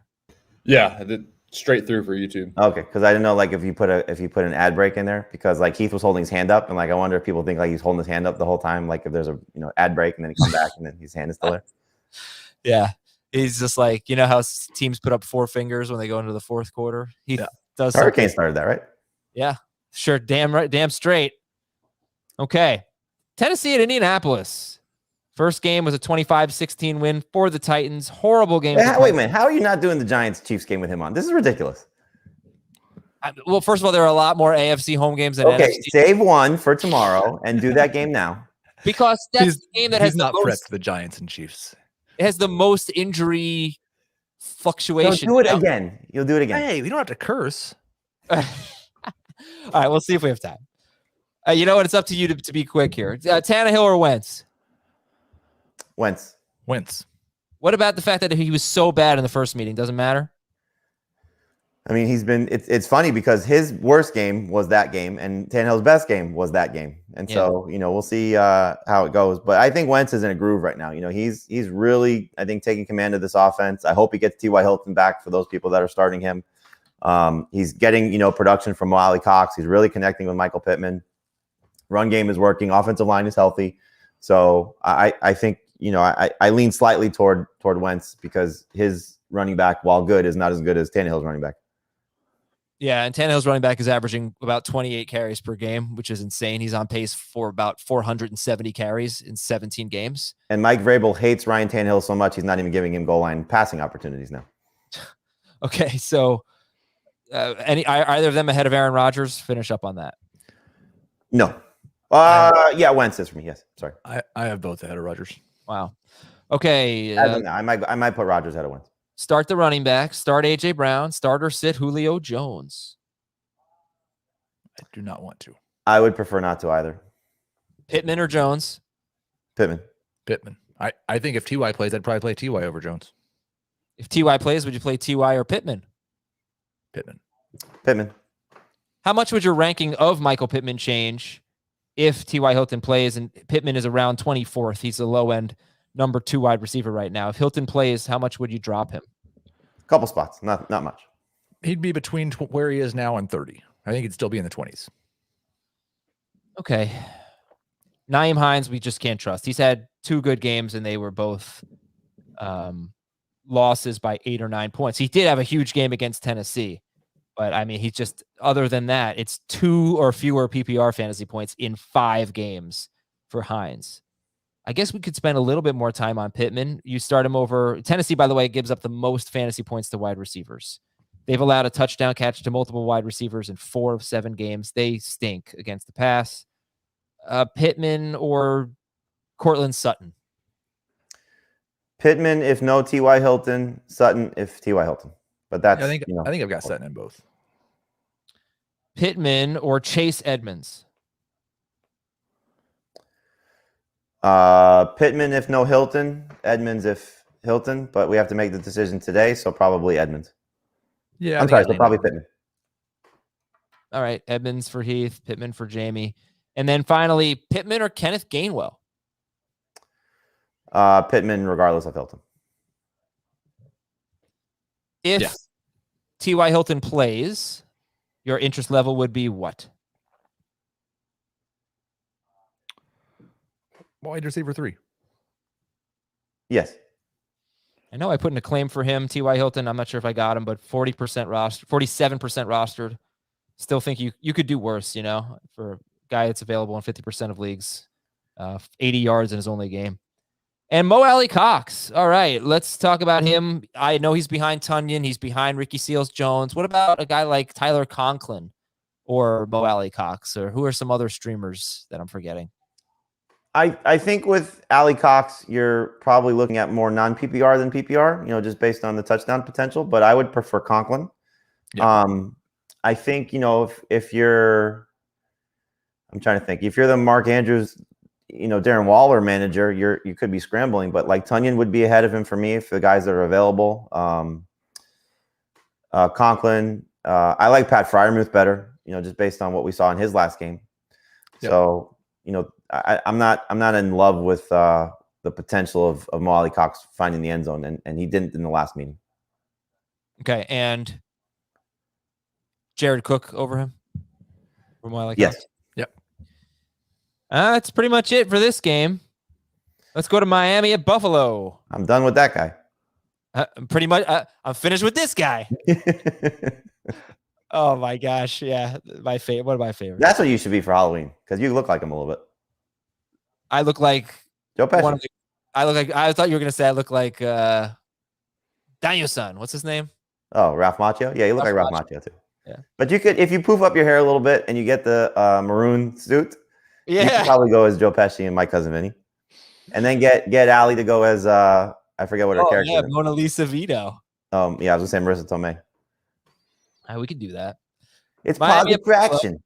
Yeah, straight through for YouTube. Okay, because I didn't know if you put an ad break in there, because Heath was holding his hand up, and I wonder if people think he's holding his hand up the whole time, if there's a ad break and then he come back and then his hand is still there. Yeah. He's just how teams put up 4 fingers when they go into the 4th quarter. He does. Hurricane started that, right? Yeah, sure. Damn right. Damn straight. Okay. Tennessee at Indianapolis. First game was a 25-16 win for the Titans. Horrible game. Wait a minute. How are you not doing the Giants-Chiefs game with him on? This is ridiculous. Well, first of all, there are a lot more AFC home games than NFC. Save one for tomorrow and do that game now. Because that's the game that has not threat to the Giants and Chiefs. It has the most injury fluctuation. Don't do it again. You'll do it again. Hey, we don't have to curse. All right, we'll see if we have time. You know what? It's up to you to be quick here. Tannehill or Wentz? Wentz. What about the fact that he was so bad in the first meeting? Doesn't matter? I mean, it's funny because his worst game was that game, and Tannehill's best game was that game. And so, we'll see how it goes. But I think Wentz is in a groove right now. He's really, I think, taking command of this offense. I hope he gets T.Y. Hilton back for those people that are starting him. He's getting, production from Wiley Cox. He's really connecting with Michael Pittman. Run game is working. Offensive line is healthy. So I think, I lean slightly toward Wentz because his running back, while good, is not as good as Tannehill's running back. Yeah, and Tannehill's running back is averaging about 28 carries per game, which is insane. He's on pace for about 470 carries in 17 games. And Mike Vrabel hates Ryan Tannehill so much, he's not even giving him goal line passing opportunities now. Okay, so either of them ahead of Aaron Rodgers? Finish up on that. No. Yeah, Wentz is for me. Yes. Sorry. I have both ahead of Rodgers. Wow. Okay. I might put Rodgers ahead of Wentz. Start the running back. Start A.J. Brown. Start or sit Julio Jones. I do not want to. I would prefer not to either. Pittman or Jones? Pittman. I think if T.Y. plays, I'd probably play T.Y. over Jones. If T.Y. plays, would you play T.Y. or Pittman? Pittman. How much would your ranking of Michael Pittman change if T.Y. Hilton plays and Pittman is around 24th? He's a low-end number 2 wide receiver right now. If Hilton plays, how much would you drop him? A couple spots, not much. He'd be between where he is now and 30. I think he'd still be in the 20s. Okay. Nyheim Hines, we just can't trust. He's had 2 good games, and they were both losses by 8 or 9 points. He did have a huge game against Tennessee, but I mean, he's just, other than that, it's 2 or fewer PPR fantasy points in 5 games for Hines. I guess we could spend a little bit more time on Pittman. You start him over Tennessee, by the way, gives up the most fantasy points to wide receivers. They've allowed a touchdown catch to multiple wide receivers in 4 of 7 games. They stink against the pass. Pittman or Cortland Sutton? Pittman, if no T.Y. Hilton. Sutton, if T.Y. Hilton. But that's I think I've got Sutton in both. Pittman or Chase Edmonds? Pittman, if no Hilton. Edmonds, if Hilton. But we have to make the decision today, so probably Edmonds. Yeah, I'm sorry, so probably Pittman. All right, Edmonds for Heath, Pittman for Jamie. And then finally, Pittman or Kenneth Gainwell? Pittman, regardless of Hilton. If T.Y. Hilton plays, your interest level would be what? Wide receiver 3. Yes. I know I put in a claim for him, T.Y. Hilton. I'm not sure if I got him, but 40% roster, 47% rostered. Still think you could do worse, for a guy that's available in 50% of leagues. 80 yards in his only game. And Mo Alley Cox. All right, let's talk about him. I know he's behind Tunyon. He's behind Ricky Seals-Jones. What about a guy like Tyler Conklin or Mo Alley Cox? Or who are some other streamers that I'm forgetting? I think with Alley Cox, you're probably looking at more non-PPR than PPR, just based on the touchdown potential. But I would prefer Conklin. Yeah. I think, if you're, I'm trying to think, if you're the Mark Andrews, Darren Waller manager, you could be scrambling, but like Tunyon would be ahead of him for me for the guys that are available. Conklin, I like Pat Freiermuth better, just based on what we saw in his last game. Yep. So, I'm not in love with the potential of Mo Alley Cox finding the end zone, and he didn't in the last meeting. Okay, and Jared Cook over him for Mo Alley Cox? Yes. Yep. That's pretty much it for this game. Let's go to Miami at Buffalo. I'm done with that guy. Pretty much. I'm finished with this guy. Oh my gosh! Yeah, my favorite. One of my favorites. That's what you should be for Halloween, because you look like him a little bit. I look like Joe Pesci. I thought you were gonna say I look like Danielson. What's his name? Oh, Ralph Macchio. Yeah, you look like Ralph Macchio too. Yeah. But you could, if you poof up your hair a little bit and you get the maroon suit, you could probably go as Joe Pesci and My Cousin Vinny, and then get Allie to go as I forget what her character. Yeah, Mona Lisa Vito. Yeah, I was gonna say Marissa Tomei. We can do that. It's positive traction.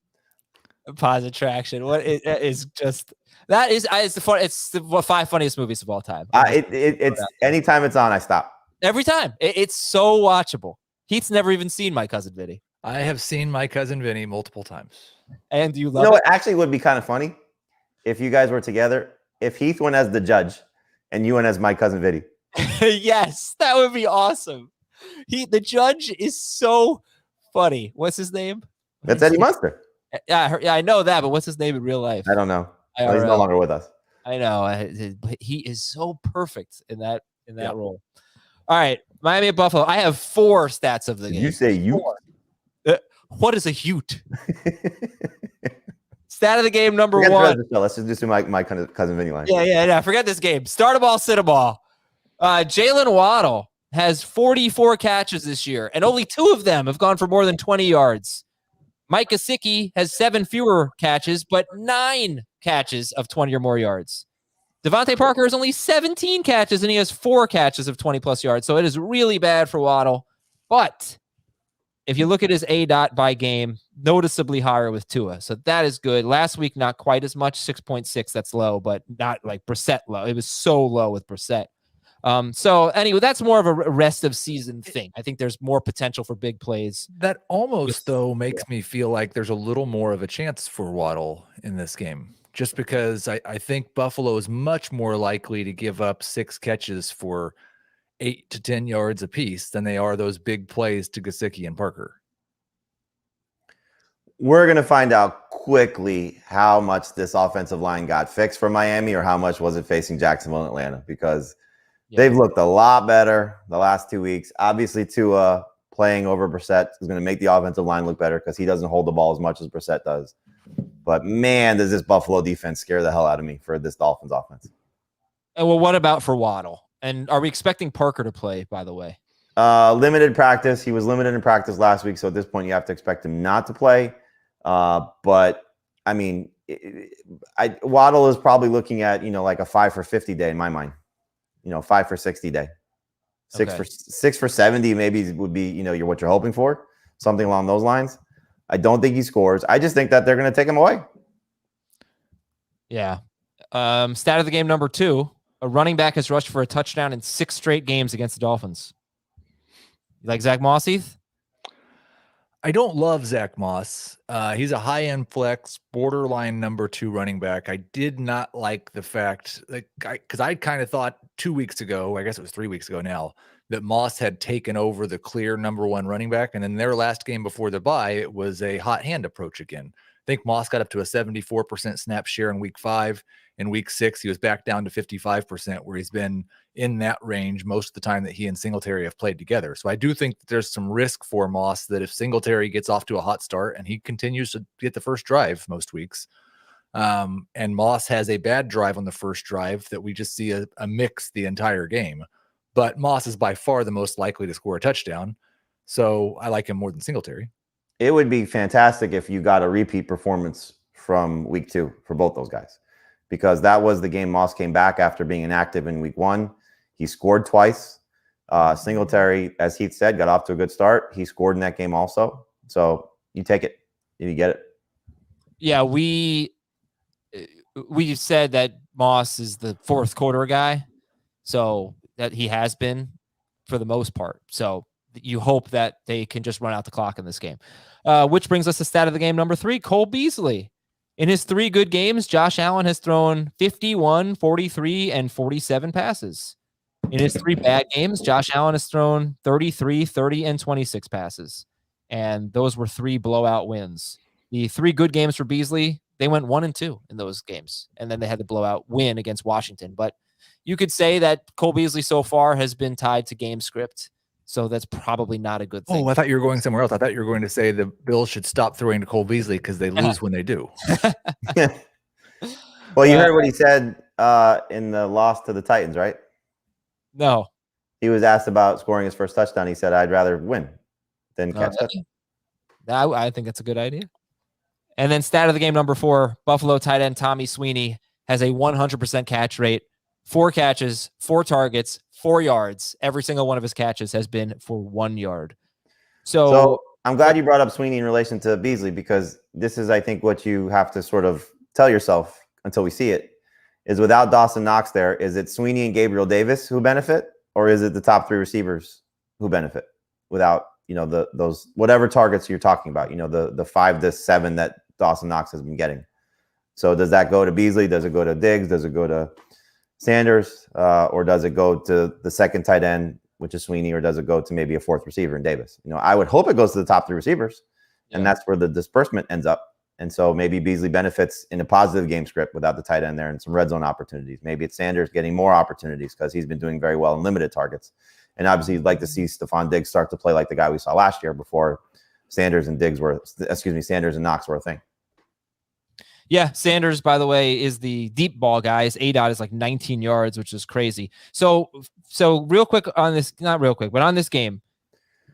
Positive traction. What is just that is it's the fun. It's the 5 funniest movies of all time. It's anytime it's on, I stop. Every time. It's so watchable. Heath's never even seen My Cousin Vinny. I have seen My Cousin Vinny multiple times. And you love it? What actually would be kind of funny if you guys were together. If Heath went as the judge and you went as My Cousin Vinny. Yes, that would be awesome. The judge is so funny. What's his name? That's Eddie Munster. Yeah, I know that, but what's his name in real life? I don't know. Well, he's no longer with us. I know. He is so perfect in that role. All right, Miami at Buffalo. I have 4 stats of the game. You say you? What is a Ute? Stat of the game number 1. Let's just do my cousin Vinny line. Yeah. Forget this game. Start a ball, sit a ball. Jalen Waddle has 44 catches this year, and only 2 of them have gone for more than 20 yards. Mike Gesicki has 7 fewer catches, but 9 catches of 20 or more yards. Devontae Parker has only 17 catches, and he has 4 catches of 20-plus yards. So it is really bad for Waddle. But if you look at his ADOT by game, noticeably higher with Tua. So that is good. Last week, not quite as much, 6.6. That's low, but not like Brissett low. It was so low with Brissett. So anyway, that's more of a rest of season thing. I think there's more potential for big plays. That almost, though, makes me feel like there's a little more of a chance for Waddle in this game, just because I think Buffalo is much more likely to give up 6 catches for 8 to 10 yards apiece than they are those big plays to Gesicki and Parker. We're going to find out quickly how much this offensive line got fixed for Miami or how much was it facing Jacksonville and Atlanta, because they've looked a lot better the last 2 weeks. Obviously, Tua playing over Brissett is going to make the offensive line look better because he doesn't hold the ball as much as Brissett does. But, man, does this Buffalo defense scare the hell out of me for this Dolphins offense. And well, what about for Waddle? And are we expecting Parker to play, by the way? Limited practice. He was limited in practice last week, so at this point you have to expect him not to play. But, I mean, Waddle is probably looking at, like a 5 for 50 day in my mind. 5 for 60 day. 6 for 70 maybe would be, what you're hoping for. Something along those lines. I don't think he scores. I just think that they're going to take him away. Yeah. Stat of the game number 2. A running back has rushed for a touchdown in 6 straight games against the Dolphins. You like Zach Moss, Heath? I don't love Zach Moss. He's a high-end flex, borderline number 2 running back. I did not like the fact, because I kind of thought 2 weeks ago, I guess it was 3 weeks ago now, that Moss had taken over the clear number 1 running back. And then their last game before the bye, it was a hot hand approach again. I think Moss got up to a 74% snap share in week 5. In week 6, he was back down to 55%, where he's been in that range most of the time that he and Singletary have played together. So I do think that there's some risk for Moss that if Singletary gets off to a hot start and he continues to get the first drive most weeks, and Moss has a bad drive on the first drive, that we just see a mix the entire game. But Moss is by far the most likely to score a touchdown. So I like him more than Singletary. It would be fantastic if you got a repeat performance from week 2 for both those guys, because that was the game Moss came back after being inactive in week 1. He scored twice. Singletary, as Heath said, got off to a good start. He scored in that game also. So you take it if you get it. Yeah, we said that Moss is the fourth quarter guy, so that he has been for the most part. So you hope that they can just run out the clock in this game. Which brings us to stat of the game number 3, Cole Beasley. In his 3 good games, Josh Allen has thrown 51, 43, and 47 passes. In his 3 bad games, Josh Allen has thrown 33, 30, and 26 passes. And those were 3 blowout wins. The 3 good games for Beasley, they went 1-2 in those games. And then they had the blowout win against Washington. But you could say that Cole Beasley so far has been tied to game script. So that's probably not a good thing. Oh, I thought you were going somewhere else. I thought you were going to say the Bills should stop throwing to Cole Beasley because they lose when they do. Well, you heard what he said in the loss to the Titans, right? No. He was asked about scoring his first touchdown. He said, I'd rather win than catch touchdown. I think that's a good idea. And then stat of the game number 4, Buffalo tight end Tommy Sweeney has a 100% catch rate, 4 catches, 4 targets, 4 yards. Every single one of his catches has been for 1 yard. So I'm glad you brought up Sweeney in relation to Beasley, because this is, I think, what you have to sort of tell yourself until we see it, is without Dawson Knox there, is it Sweeney and Gabriel Davis who benefit, or is it the top 3 receivers who benefit without, those whatever targets you're talking about, the 5 to 7 that Dawson Knox has been getting. So does that go to Beasley? Does it go to Diggs? Does it go to Sanders? Or does it go to the second tight end, which is Sweeney, or does it go to maybe a 4th receiver in Davis? I would hope it goes to the top 3 receivers, and that's where the disbursement ends up. And so maybe Beasley benefits in a positive game script without the tight end there and some red zone opportunities. Maybe it's Sanders getting more opportunities because he's been doing very well in limited targets. And obviously you'd like to see Stephon Diggs start to play like the guy we saw last year before Sanders and Knox were a thing. Yeah, Sanders, by the way, is the deep ball guy. His ADOT is like 19 yards, which is crazy. So real quick on this, not real quick, but on this game,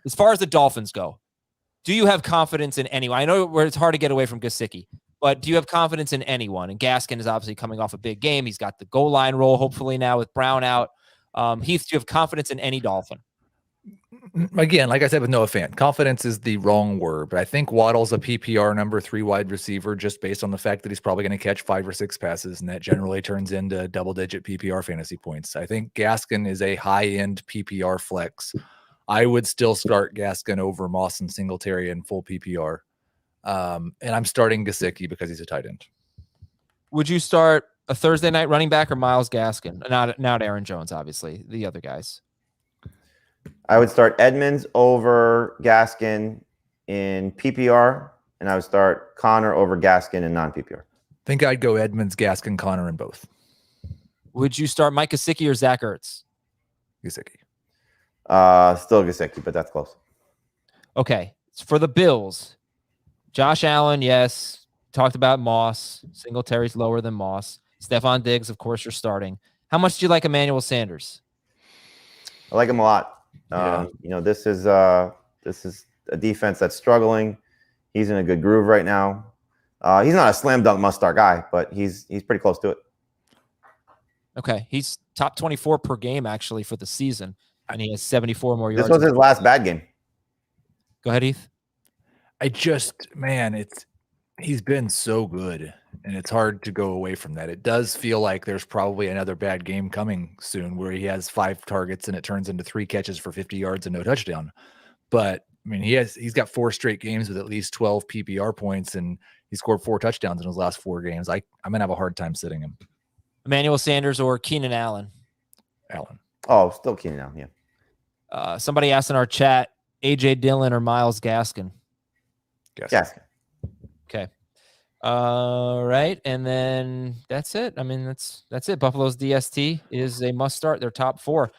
as far as the Dolphins go, do you have confidence in anyone? I know where it's hard to get away from Gesicki, But do you have confidence in anyone? And Gaskin is obviously coming off a big game. He's got the goal line role, hopefully now with Brown out. Heath, do you have confidence in any Dolphin? Again, like I said with Noah Fant, confidence is the wrong word, but I think Waddle's a PPR number 3 wide receiver just based on the fact that he's probably going to catch 5 or 6 passes, and that generally turns into double-digit PPR fantasy points. I think Gaskin is a high-end PPR flex. I would still start Gaskin over Moss and Singletary in full PPR. And I'm starting Gesicki because he's a tight end. Would you start a Thursday night running back or Myles Gaskin? Not Aaron Jones, obviously, the other guys. I would start Edmonds over Gaskin in PPR, and I would start Connor over Gaskin in non-PPR. I think I'd go Edmonds, Gaskin, Connor in both. Would you start Mike Gesicki or Zach Ertz? Gesicki. Still Gesicki, but that's close. Okay. For the Bills, Josh Allen, yes. Talked about Moss. Singletary's lower than Moss. Stephon Diggs, of course, you're starting. How much do you like Emmanuel Sanders? I like him a lot. Yeah. This is a defense that's struggling. He's in a good groove right now. He's not a slam dunk must start guy, but he's pretty close to it. Okay, he's top 24 per game actually for the season, and he has 74 more yards. This was his last bad game. Go ahead, Heath. He's been so good, and it's hard to go away from that. It does feel like there's probably another bad game coming soon where he has 5 targets and it turns into 3 catches for 50 yards and no touchdown. But I mean, he's got 4 straight games with at least 12 PPR points, and he scored 4 touchdowns in his last 4 games. I'm gonna have a hard time sitting him. Emmanuel Sanders or Keenan Allen? Allen. Oh, still Keenan Allen, yeah. Somebody asked in our chat, AJ Dillon or Myles Gaskin? Gaskin. Okay. All right. And then that's it. I mean, that's it. Buffalo's DST is a must start. They're top 4.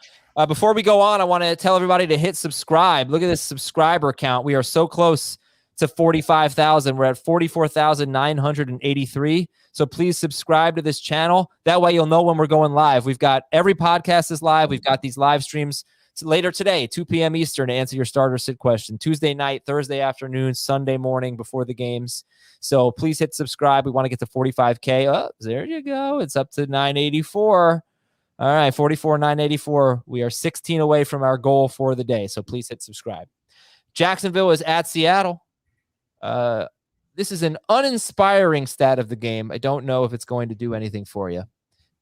Before we go on, I want to tell everybody to hit subscribe. Look at this subscriber count. We are so close to 45,000. We're at 44,983. So please subscribe to this channel. That way you'll know when we're going live. We've got every podcast is live. We've got these live streams later today, 2 p.m. Eastern, to answer your starter sit question. Tuesday night, Thursday afternoon, Sunday morning before the games. So please hit subscribe. We want to get to 45K. Oh, there you go. It's up to 984. All right, 44,984. We are 16 away from our goal for the day. So please hit subscribe. Jacksonville is at Seattle. This is an uninspiring stat of the game. I don't know if it's going to do anything for you,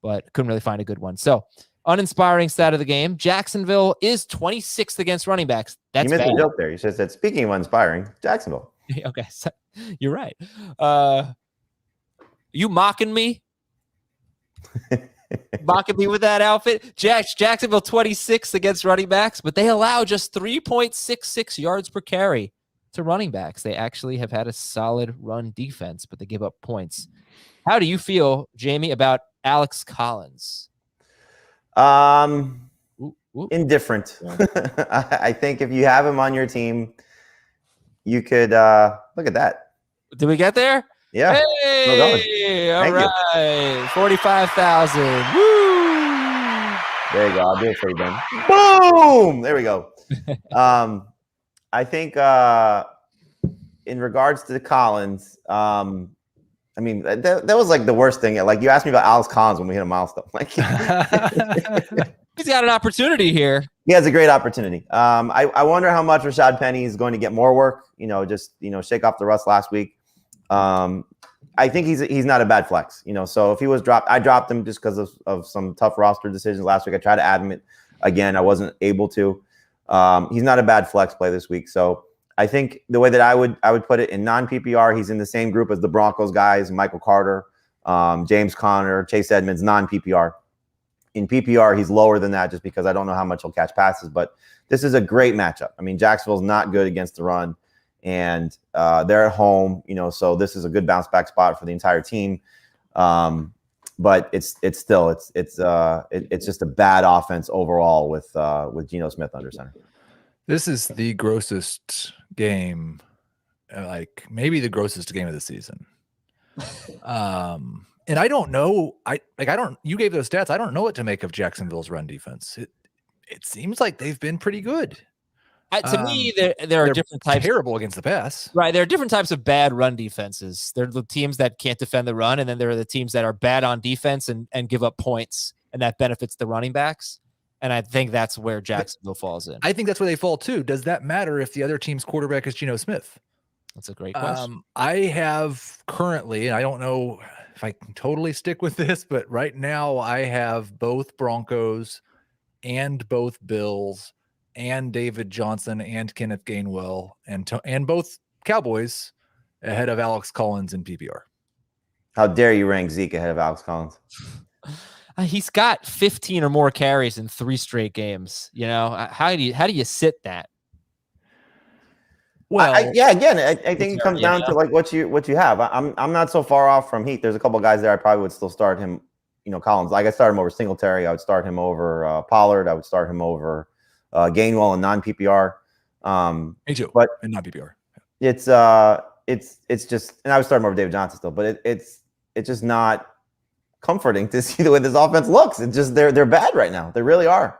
but couldn't really find a good one. So uninspiring stat of the game. Jacksonville is 26th against running backs. That's you missed bad. a joke there. You just said, speaking of uninspiring, Jacksonville. Okay, so you're right. You mocking me? Mocking me with that outfit? Jacksonville 26th against running backs, but they allow just 3.66 yards per carry to running backs. They actually have had a solid run defense, but they give up points. How do you feel, Jamie, about Alex Collins? Indifferent. I think if you have him on your team, you could look at that. Did we get there? Yeah. Hey, all right. 45,000. Woo! There you go. I'll do it for you, Ben. Boom! There we go. I think in regards to the Collins, I mean, that was like the worst thing. Like you asked me about Alex Collins when we hit a milestone. Like he's got an opportunity here. He has a great opportunity. I wonder how much Rashad Penny is going to get more work. Shake off the rust last week. I think he's not a bad flex. So if he was dropped, I dropped him just because of some tough roster decisions last week. I tried to add him again. I wasn't able to. He's not a bad flex play this week. So I think the way that I would put it in non-PPR, he's in the same group as the Broncos guys, Michael Carter, James Conner, Chase Edmonds, non-PPR. In PPR, he's lower than that just because I don't know how much he'll catch passes. But this is a great matchup. I mean, Jacksonville's not good against the run, and they're at home, so this is a good bounce back spot for the entire team. But it's just a bad offense overall with Geno Smith under center. This is the grossest game, like maybe the grossest game of the season. And I don't know. You gave those stats. I don't know what to make of Jacksonville's run defense. It seems like they've been pretty good. To me, there are They're different types. terrible against the pass. Right. There are different types of bad run defenses. There are the teams that can't defend the run, and then there are the teams that are bad on defense and give up points, and that benefits the running backs. And I think that's where Jacksonville falls in. I think that's where they fall too. Does that matter if the other team's quarterback is Geno Smith? That's a great question. I have currently, and I don't know if I can totally stick with this, but right now I have both Broncos and both Bills and David Johnson and Kenneth Gainwell and both Cowboys ahead of Alex Collins in PPR. How dare you rank Zeke ahead of Alex Collins? He's got 15 or more carries in 3 straight games. You know, how do you sit that? Well, I think it comes down to like what you have. I'm not so far off from Heath. There's a couple of guys there I probably would still start him. You know, Collins. Like I started him over Singletary. I would start him over Pollard. I would start him over Gainwell in non-PPR. Me too, but in non-PPR. It's just, and I would start him over David Johnson still. But it's just not comforting to see the way this offense looks. It's just they're bad right now. They really are.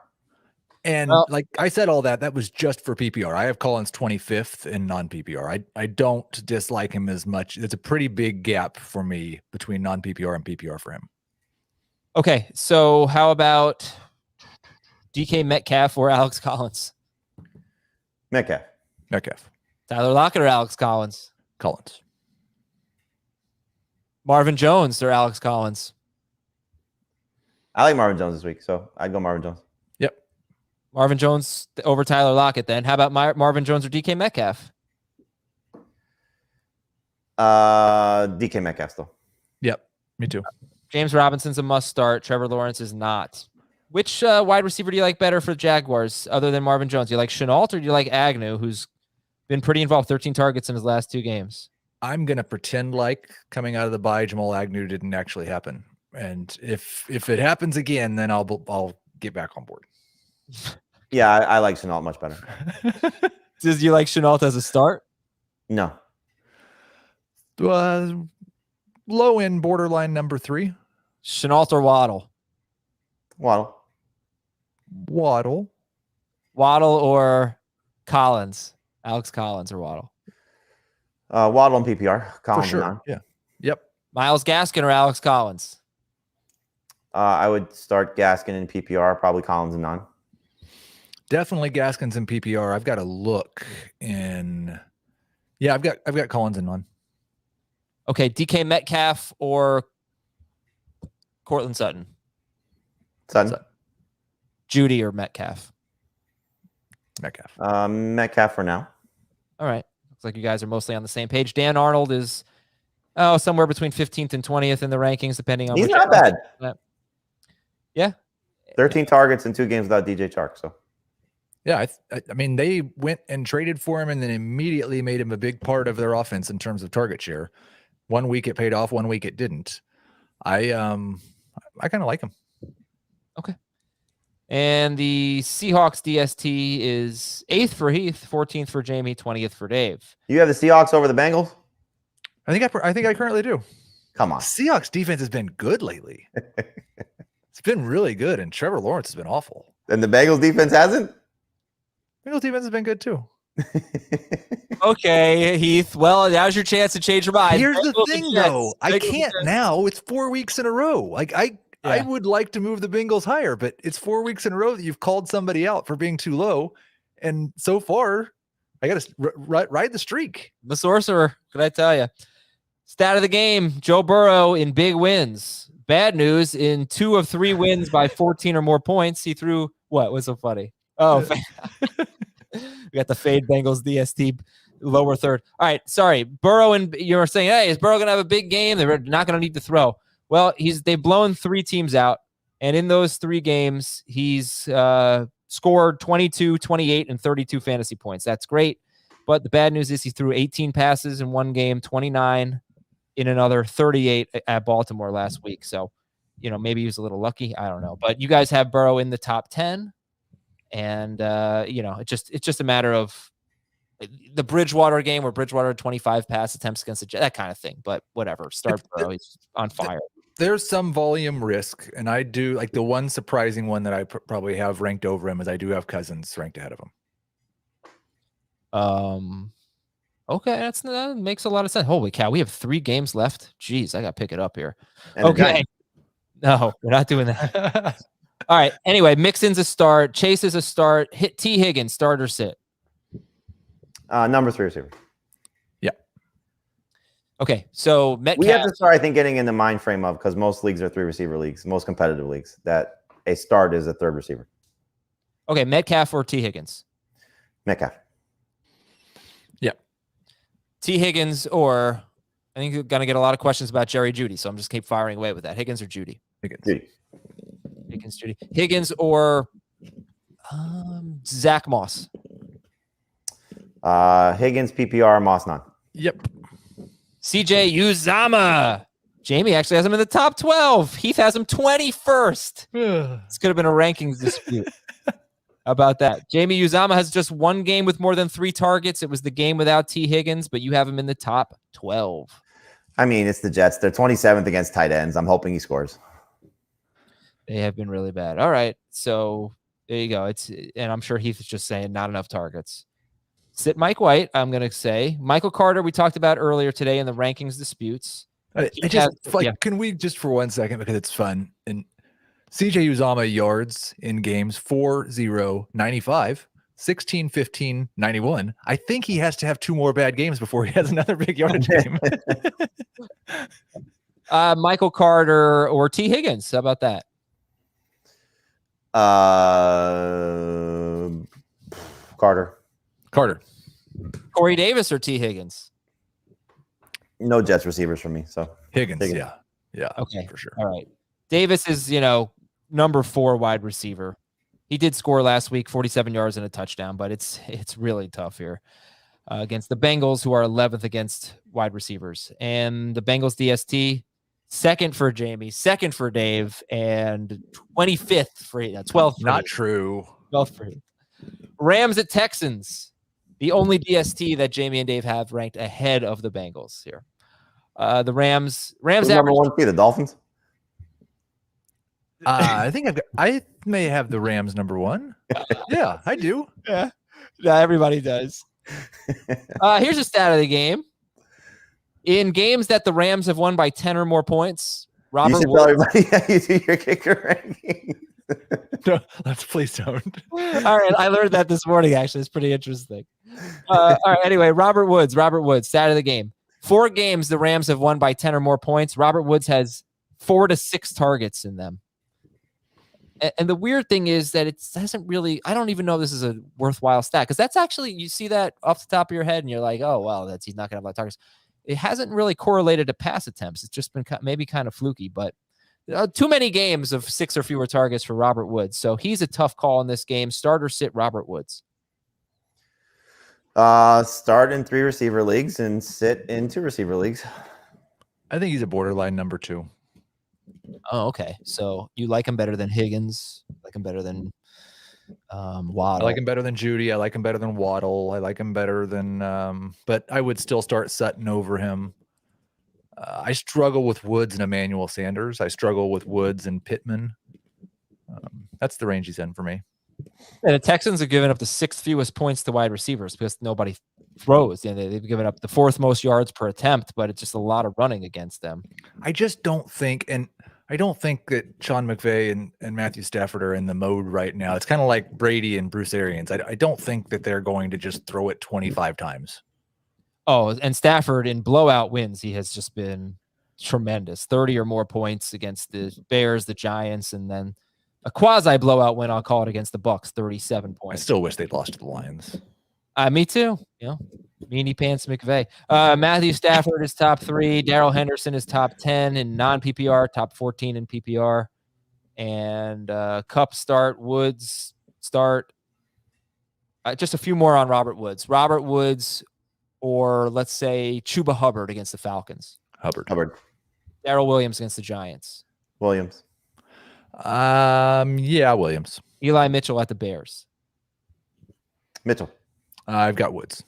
And like I said, all that was just for PPR. I have Collins 25th in non-PPR. I don't dislike him as much. It's a pretty big gap for me between non-PPR and PPR for him. Okay, so how about DK Metcalf or Alex Collins? Metcalf. Tyler Lockett or Alex Collins? Collins. Marvin Jones or Alex Collins? I like Marvin Jones this week, so I'd go Marvin Jones. Yep. Marvin Jones over Tyler Lockett then. How about Marvin Jones or DK Metcalf? DK Metcalf still. Yep, me too. James Robinson's a must start. Trevor Lawrence is not. Which wide receiver do you like better for the Jaguars other than Marvin Jones? Do you like Shenault or do you like Agnew, who's been pretty involved, 13 targets in his last 2 games? I'm going to pretend like coming out of the bye, Jamal Agnew didn't actually happen. And if it happens again, then I'll get back on board. Yeah, I like Shenault much better. Do you like Shenault as a start? No. Low end borderline number 3. Shenault or Waddle? Waddle. Waddle or Collins? Alex Collins or Waddle? Waddle and PPR. Collins for sure. and non. Yeah. Yep. Myles Gaskin or Alex Collins? I would start Gaskin in PPR, probably Collins and non. Definitely Gaskins in PPR. I've got to look in. Yeah, I've got Collins and non. Okay, DK Metcalf or Cortland Sutton? Sutton. Judy or Metcalf? Metcalf. Metcalf for now. All right. Looks like you guys are mostly on the same page. Dan Arnold is somewhere between 15th and 20th in the rankings, depending on. He's not bad. Yeah. 13 targets in 2 games without DJ Chark. So. Yeah, I mean, they went and traded for him and then immediately made him a big part of their offense in terms of target share. 1 week it paid off, 1 week it didn't. I kind of like him. Okay. And the Seahawks DST is 8th for Heath, 14th for Jamie, 20th for Dave. You have the Seahawks over the Bengals? I think I currently do. Come on. Seahawks defense has been good lately. It's been really good, and Trevor Lawrence has been awful. And the Bengals defense hasn't? Bengals defense has been good too. Okay, Heath. Well, now's your chance to change your mind. Here's the thing, though. I can't now. It's 4 weeks in a row. Like I would like to move the Bengals higher, but it's 4 weeks in a row that you've called somebody out for being too low. And so far, I got to ride the streak. The sorcerer, could I tell you? Stat of the game, Joe Burrow in big wins. Bad news, in 2 of 3 wins by 14 or more points, he threw what? What's so funny? Oh, we got the fade Bengals DST lower third. All right, sorry. Burrow, and you were saying, hey, is Burrow going to have a big game? They're not going to need to throw. Well, they've blown 3 teams out, and in those 3 games, he's scored 22, 28, and 32 fantasy points. That's great, but the bad news is he threw 18 passes in 1 game, 29 in another, 38 at Baltimore last week. So, maybe he was a little lucky. I don't know, but you guys have Burrow in the top 10, and it's just a matter of the Bridgewater game where Bridgewater had 25 pass attempts against that kind of thing. But whatever, start Burrow. He's on fire. There's some volume risk, and I do like the one surprising one that I probably have ranked over him is I do have Cousins ranked ahead of him. Okay, that makes a lot of sense. Holy cow, we have 3 games left. Jeez, I got to pick it up here. And the Okay. Giants. No, we're not doing that. All right. Anyway, Mixon's a start. Chase is a start. Hit T. Higgins, start or sit? Number 3 receiver. Yeah. Okay, so Metcalf. We have to start, I think, getting in the mind frame of, because most leagues are 3 receiver leagues, most competitive leagues, that a start is a 3rd receiver. Okay, Metcalf or T. Higgins? Metcalf. Yeah. T. Higgins, or I think you're going to get a lot of questions about Jerry Jeudy, so I'm just keep firing away with that. Higgins or Jeudy? Higgins. Judy. Higgins, Jeudy. Higgins or Zach Moss? Higgins, PPR, Moss, none. Yep. CJ Uzama. Jamie actually has him in the top 12. Heath has him 21st. This could have been a rankings dispute. How about that? Jamie Uzama has just 1 game with more than 3 targets. It was the game without T. Higgins, but you have him in the top 12. I mean, it's the Jets. They're 27th against tight ends. I'm hoping he scores. They have been really bad. All right. So there you go. And I'm sure Heath is just saying not enough targets. Sit Mike White, I'm going to say. Michael Carter, we talked about earlier today in the rankings disputes. Can we just for 1 second, because it's fun, and CJ Uzama yards in games 4-0, 95, 16, 15, 91. I think he has to have 2 more bad games before he has another big yardage game. Michael Carter or T. Higgins. How about that? Carter. Corey Davis or T. Higgins? No Jets receivers for me. So Higgins. Higgins. Yeah. Okay. For sure. All right. Davis is, number 4 wide receiver. He did score last week, 47 yards and a touchdown, but it's really tough here against the Bengals, who are 11th against wide receivers. And the Bengals DST, 2nd for Jamie, 2nd for Dave, and 25th for 12th. Not true. 12th for Rams at Texans. The only DST that Jamie and Dave have ranked ahead of the Bengals here. The Rams Who's average. number 1 for you, the Dolphins? I think I may have the Rams number 1. Yeah, I do. Yeah, everybody does. Here's a stat of the game. In games that the Rams have won by 10 or more points, Robert You should Woods. tell everybody how you do your kicker ranking. No, please don't. All right, I learned that this morning. Actually, it's pretty interesting. All right. Anyway, Robert Woods, stat of the game. 4 games the Rams have won by 10 or more points. Robert Woods has 4 to 6 targets in them. And the weird thing is that it hasn't really, I don't even know if this is a worthwhile stat, because that's actually, you see that off the top of your head and you're like, oh, well, he's not going to have a lot of targets. It hasn't really correlated to pass attempts. It's just been maybe kind of fluky, but too many games of 6 or fewer targets for Robert Woods. So he's a tough call in this game. Start or sit Robert Woods? Start in 3 receiver leagues and sit in 2 receiver leagues. I think he's a borderline number 2. Oh, okay. So you like him better than Higgins? Like him better than Waddle? I like him better than Jeudy. I like him better than Waddle. I like him better than, but I would still start Sutton over him. I struggle with Woods and Emmanuel Sanders. I struggle with Woods and Pittman. That's the range he's in for me. And the Texans have given up the 6th fewest points to wide receivers because nobody throws. And they've given up the 4th most yards per attempt, but it's just a lot of running against them. I just don't think, and I don't think that Sean McVay and Matthew Stafford are in the mode right now. It's kind of like Brady and Bruce Arians. I don't think that they're going to just throw it 25 times. Oh, and Stafford in blowout wins, he has just been tremendous. 30 or more points against the Bears, the Giants, and then a quasi blowout win, I'll call it, against the Bucks, 37 points. I still wish they'd lost to the Lions. Me too. Meanie Pants McVay. Matthew Stafford is top 3. Darrell Henderson is top 10 in non-PPR, top 14 in PPR. And Kupp start, Woods start. Just a few more on Robert Woods. Robert Woods, or let's say Chuba Hubbard against the Falcons. Hubbard. Darrell Williams against the Giants. Williams. Yeah, Williams. Eli Mitchell at the Bears. Mitchell. I've got Woods.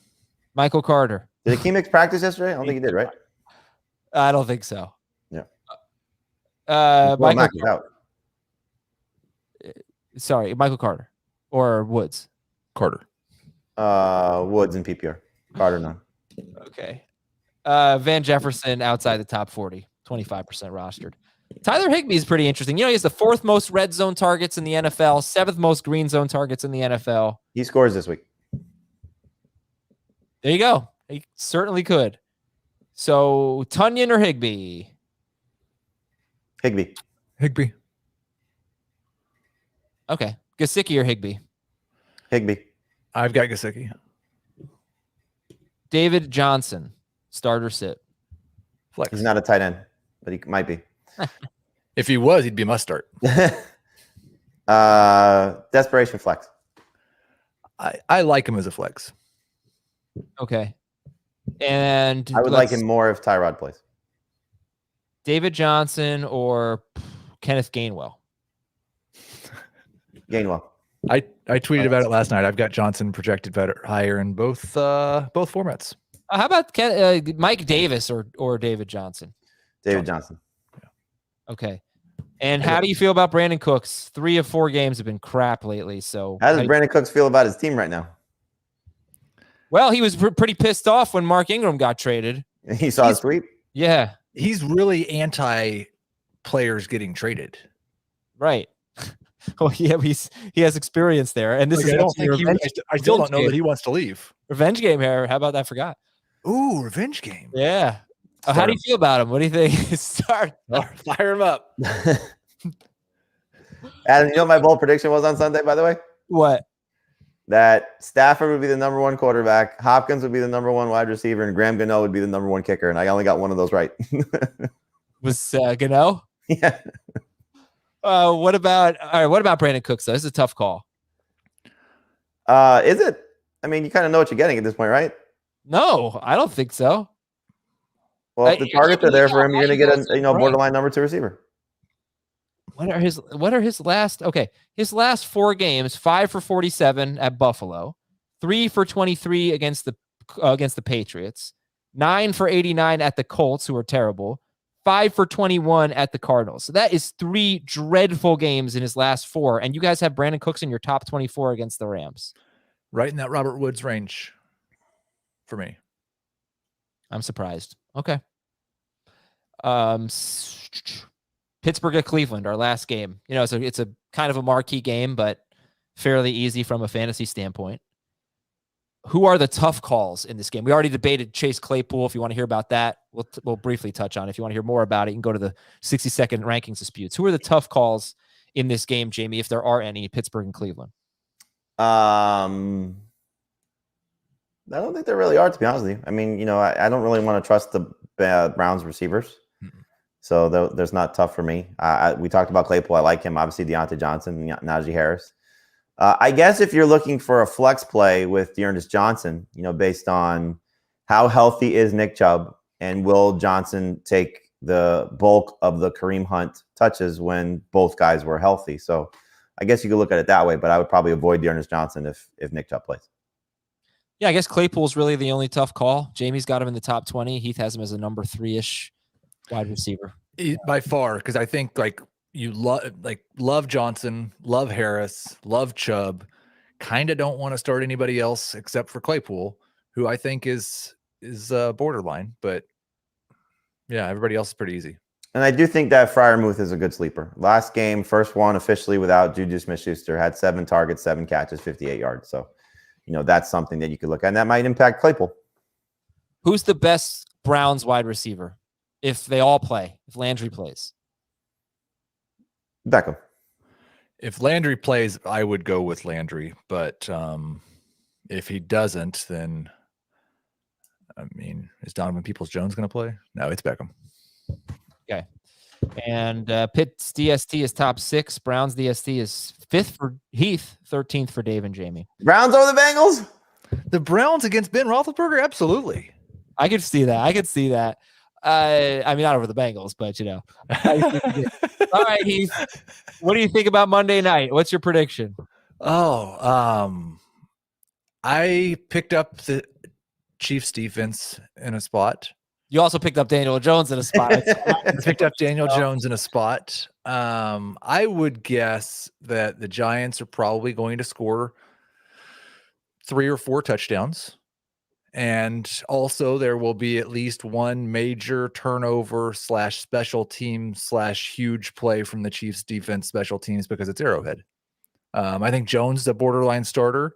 Michael Carter. Did Akimix practice yesterday? I don't think he did, right? I don't think so. Yeah. Michael Mack is out. Sorry, Michael Carter or Woods. Carter. Woods and PPR. Carter none. Okay. Van Jefferson outside the top 40, 25% rostered. Tyler Higbee is pretty interesting. You know, he has the 4th most red zone targets in the NFL, 7th most green zone targets in the NFL. He scores this week. There you go. He certainly could. So, Tunyon or Higbee? Higbee. Okay. Gesicki or Higbee? Higbee. I've got Gesicki. David Johnson, starter sit. Flex. He's not a tight end, but he might be. If he was, he'd be a must start. Desperation flex. I like him as a flex. Okay. And I would like him more if Tyrod plays. David Johnson or Kenneth Gainwell? Gainwell. I tweeted about it last night. I've got Johnson projected better higher in both formats. How about Mike Davis or David Johnson? David Johnson. Okay. And how do you feel about Brandon Cooks? 3 of 4 games have been crap lately. So how does Brandon Cooks feel about his team right now? Well, he was pretty pissed off when Mark Ingram got traded. He saw his tweet? Yeah. He's really anti players getting traded. Right. Well, yeah, he has experience there. And this is I still don't know that he wants to leave. Revenge game here. How about that? I forgot. Ooh, revenge game. Yeah. How do you feel about him? What do you think? Fire him up. Adam, you know what my bold prediction was on Sunday, by the way? What? That Stafford would be the number 1 quarterback, Hopkins would be the number 1 wide receiver, and Graham Gano would be the number 1 kicker. And I only got one of those right. Was Gano? Yeah. What about Brandon Cooks, though? This is a tough call. Is it? I mean, you kind of know what you're getting at this point, right? No, I don't think so. Well, if the targets are there for him, you're going to get a borderline number 2 receiver. What are his last? Okay, his last 4 games: 5 for 47 at Buffalo, 3 for 23 against the Patriots, 9 for 89 at the Colts, who are terrible, 5 for 21 at the Cardinals. So that is 3 dreadful games in his last 4. And you guys have Brandon Cooks in your top 24 against the Rams. Right in that Robert Woods range for me. I'm surprised. Okay. Pittsburgh at Cleveland, our last game. You know, so it's a kind of a marquee game, but fairly easy from a fantasy standpoint. Who are the tough calls in this game? We already debated Chase Claypool. If you want to hear about that, we'll briefly touch on it. If you want to hear more about it, you can go to the 60-second rankings disputes. Who are the tough calls in this game, Jamie, if there are any, Pittsburgh and Cleveland? I don't think there really are, to be honest with you. I mean, you know, I don't really want to trust the Browns receivers. So there's not tough for me. We talked about Claypool. I like him. Obviously, Deontay Johnson, Najee Harris. I guess if you're looking for a flex play with Dearness Johnson, you know, based on how healthy is Nick Chubb and will Johnson take the bulk of the Kareem Hunt touches when both guys were healthy. So I guess you could look at it that way, but I would probably avoid Dearness Johnson if Nick Chubb plays. Yeah, I guess Claypool's really the only tough call. Jamie's got him in the top 20. Heath has him as a number 3-ish wide receiver. By far, because I think you love Johnson, love Harris, love Chubb. Kind of don't want to start anybody else except for Claypool, who I think is borderline. But yeah, everybody else is pretty easy. And I do think that Freiermuth is a good sleeper. Last game, first one officially without Juju Smith-Schuster, had 7 targets, 7 catches, 58 yards. So, you know, that's something that you could look at, and that might impact Claypool. Who's the best Browns wide receiver if they all play, if Landry plays? Beckham. If Landry plays, I would go with Landry. But if he doesn't, then, I mean, is Donovan Peoples-Jones going to play? No, it's Beckham. Okay. And Pitt's DST is top 6. Browns DST is 5th for Heath, 13th for Dave and Jamie. Browns over the Bengals? The Browns against Ben Roethlisberger? Absolutely. I could see that. I mean, not over the Bengals, but, you know. All right, Heath. What do you think about Monday night? What's your prediction? I picked up the Chiefs defense in a spot. You also picked up Daniel Jones in a spot. Picked up Daniel Jones in a spot. I would guess that the Giants are probably going to score 3 or 4 touchdowns. And also there will be at least one major turnover / special team / huge play from the Chiefs defense special teams because it's Arrowhead. I think Jones is a borderline starter.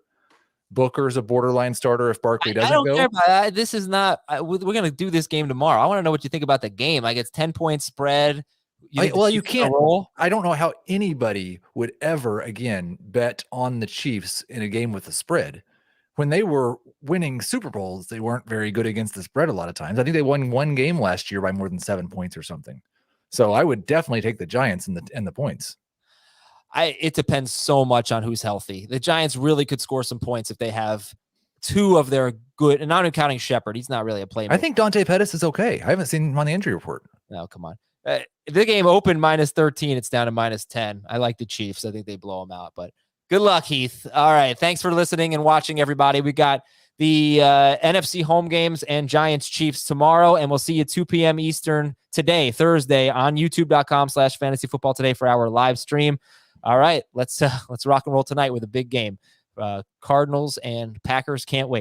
Booker's a borderline starter if Barkley doesn't go. I don't go. care about that. This is not. We're going to do this game tomorrow. I want to know what you think about the game. Like it's 10-point spread. You can't roll. I don't know how anybody would ever again bet on the Chiefs in a game with a spread. When they were winning Super Bowls, they weren't very good against the spread a lot of times. I think they won one game last year by more than 7 points or something. So I would definitely take the Giants and the points. It depends so much on who's healthy. The Giants really could score some points if they have 2 of their good, and not even counting Shepard. He's not really a playmaker. I think Dante Pettis is okay. I haven't seen him on the injury report. No, come on. The game opened -13. It's down to -10. I like the Chiefs. I think they blow them out, but good luck, Heath. All right. Thanks for listening and watching, everybody. We got the NFC home games and Giants Chiefs tomorrow, and we'll see you 2 p.m. Eastern today, Thursday, on youtube.com/fantasyfootballtoday for our live stream. All right. Let's rock and roll tonight with a big game. Cardinals and Packers can't wait.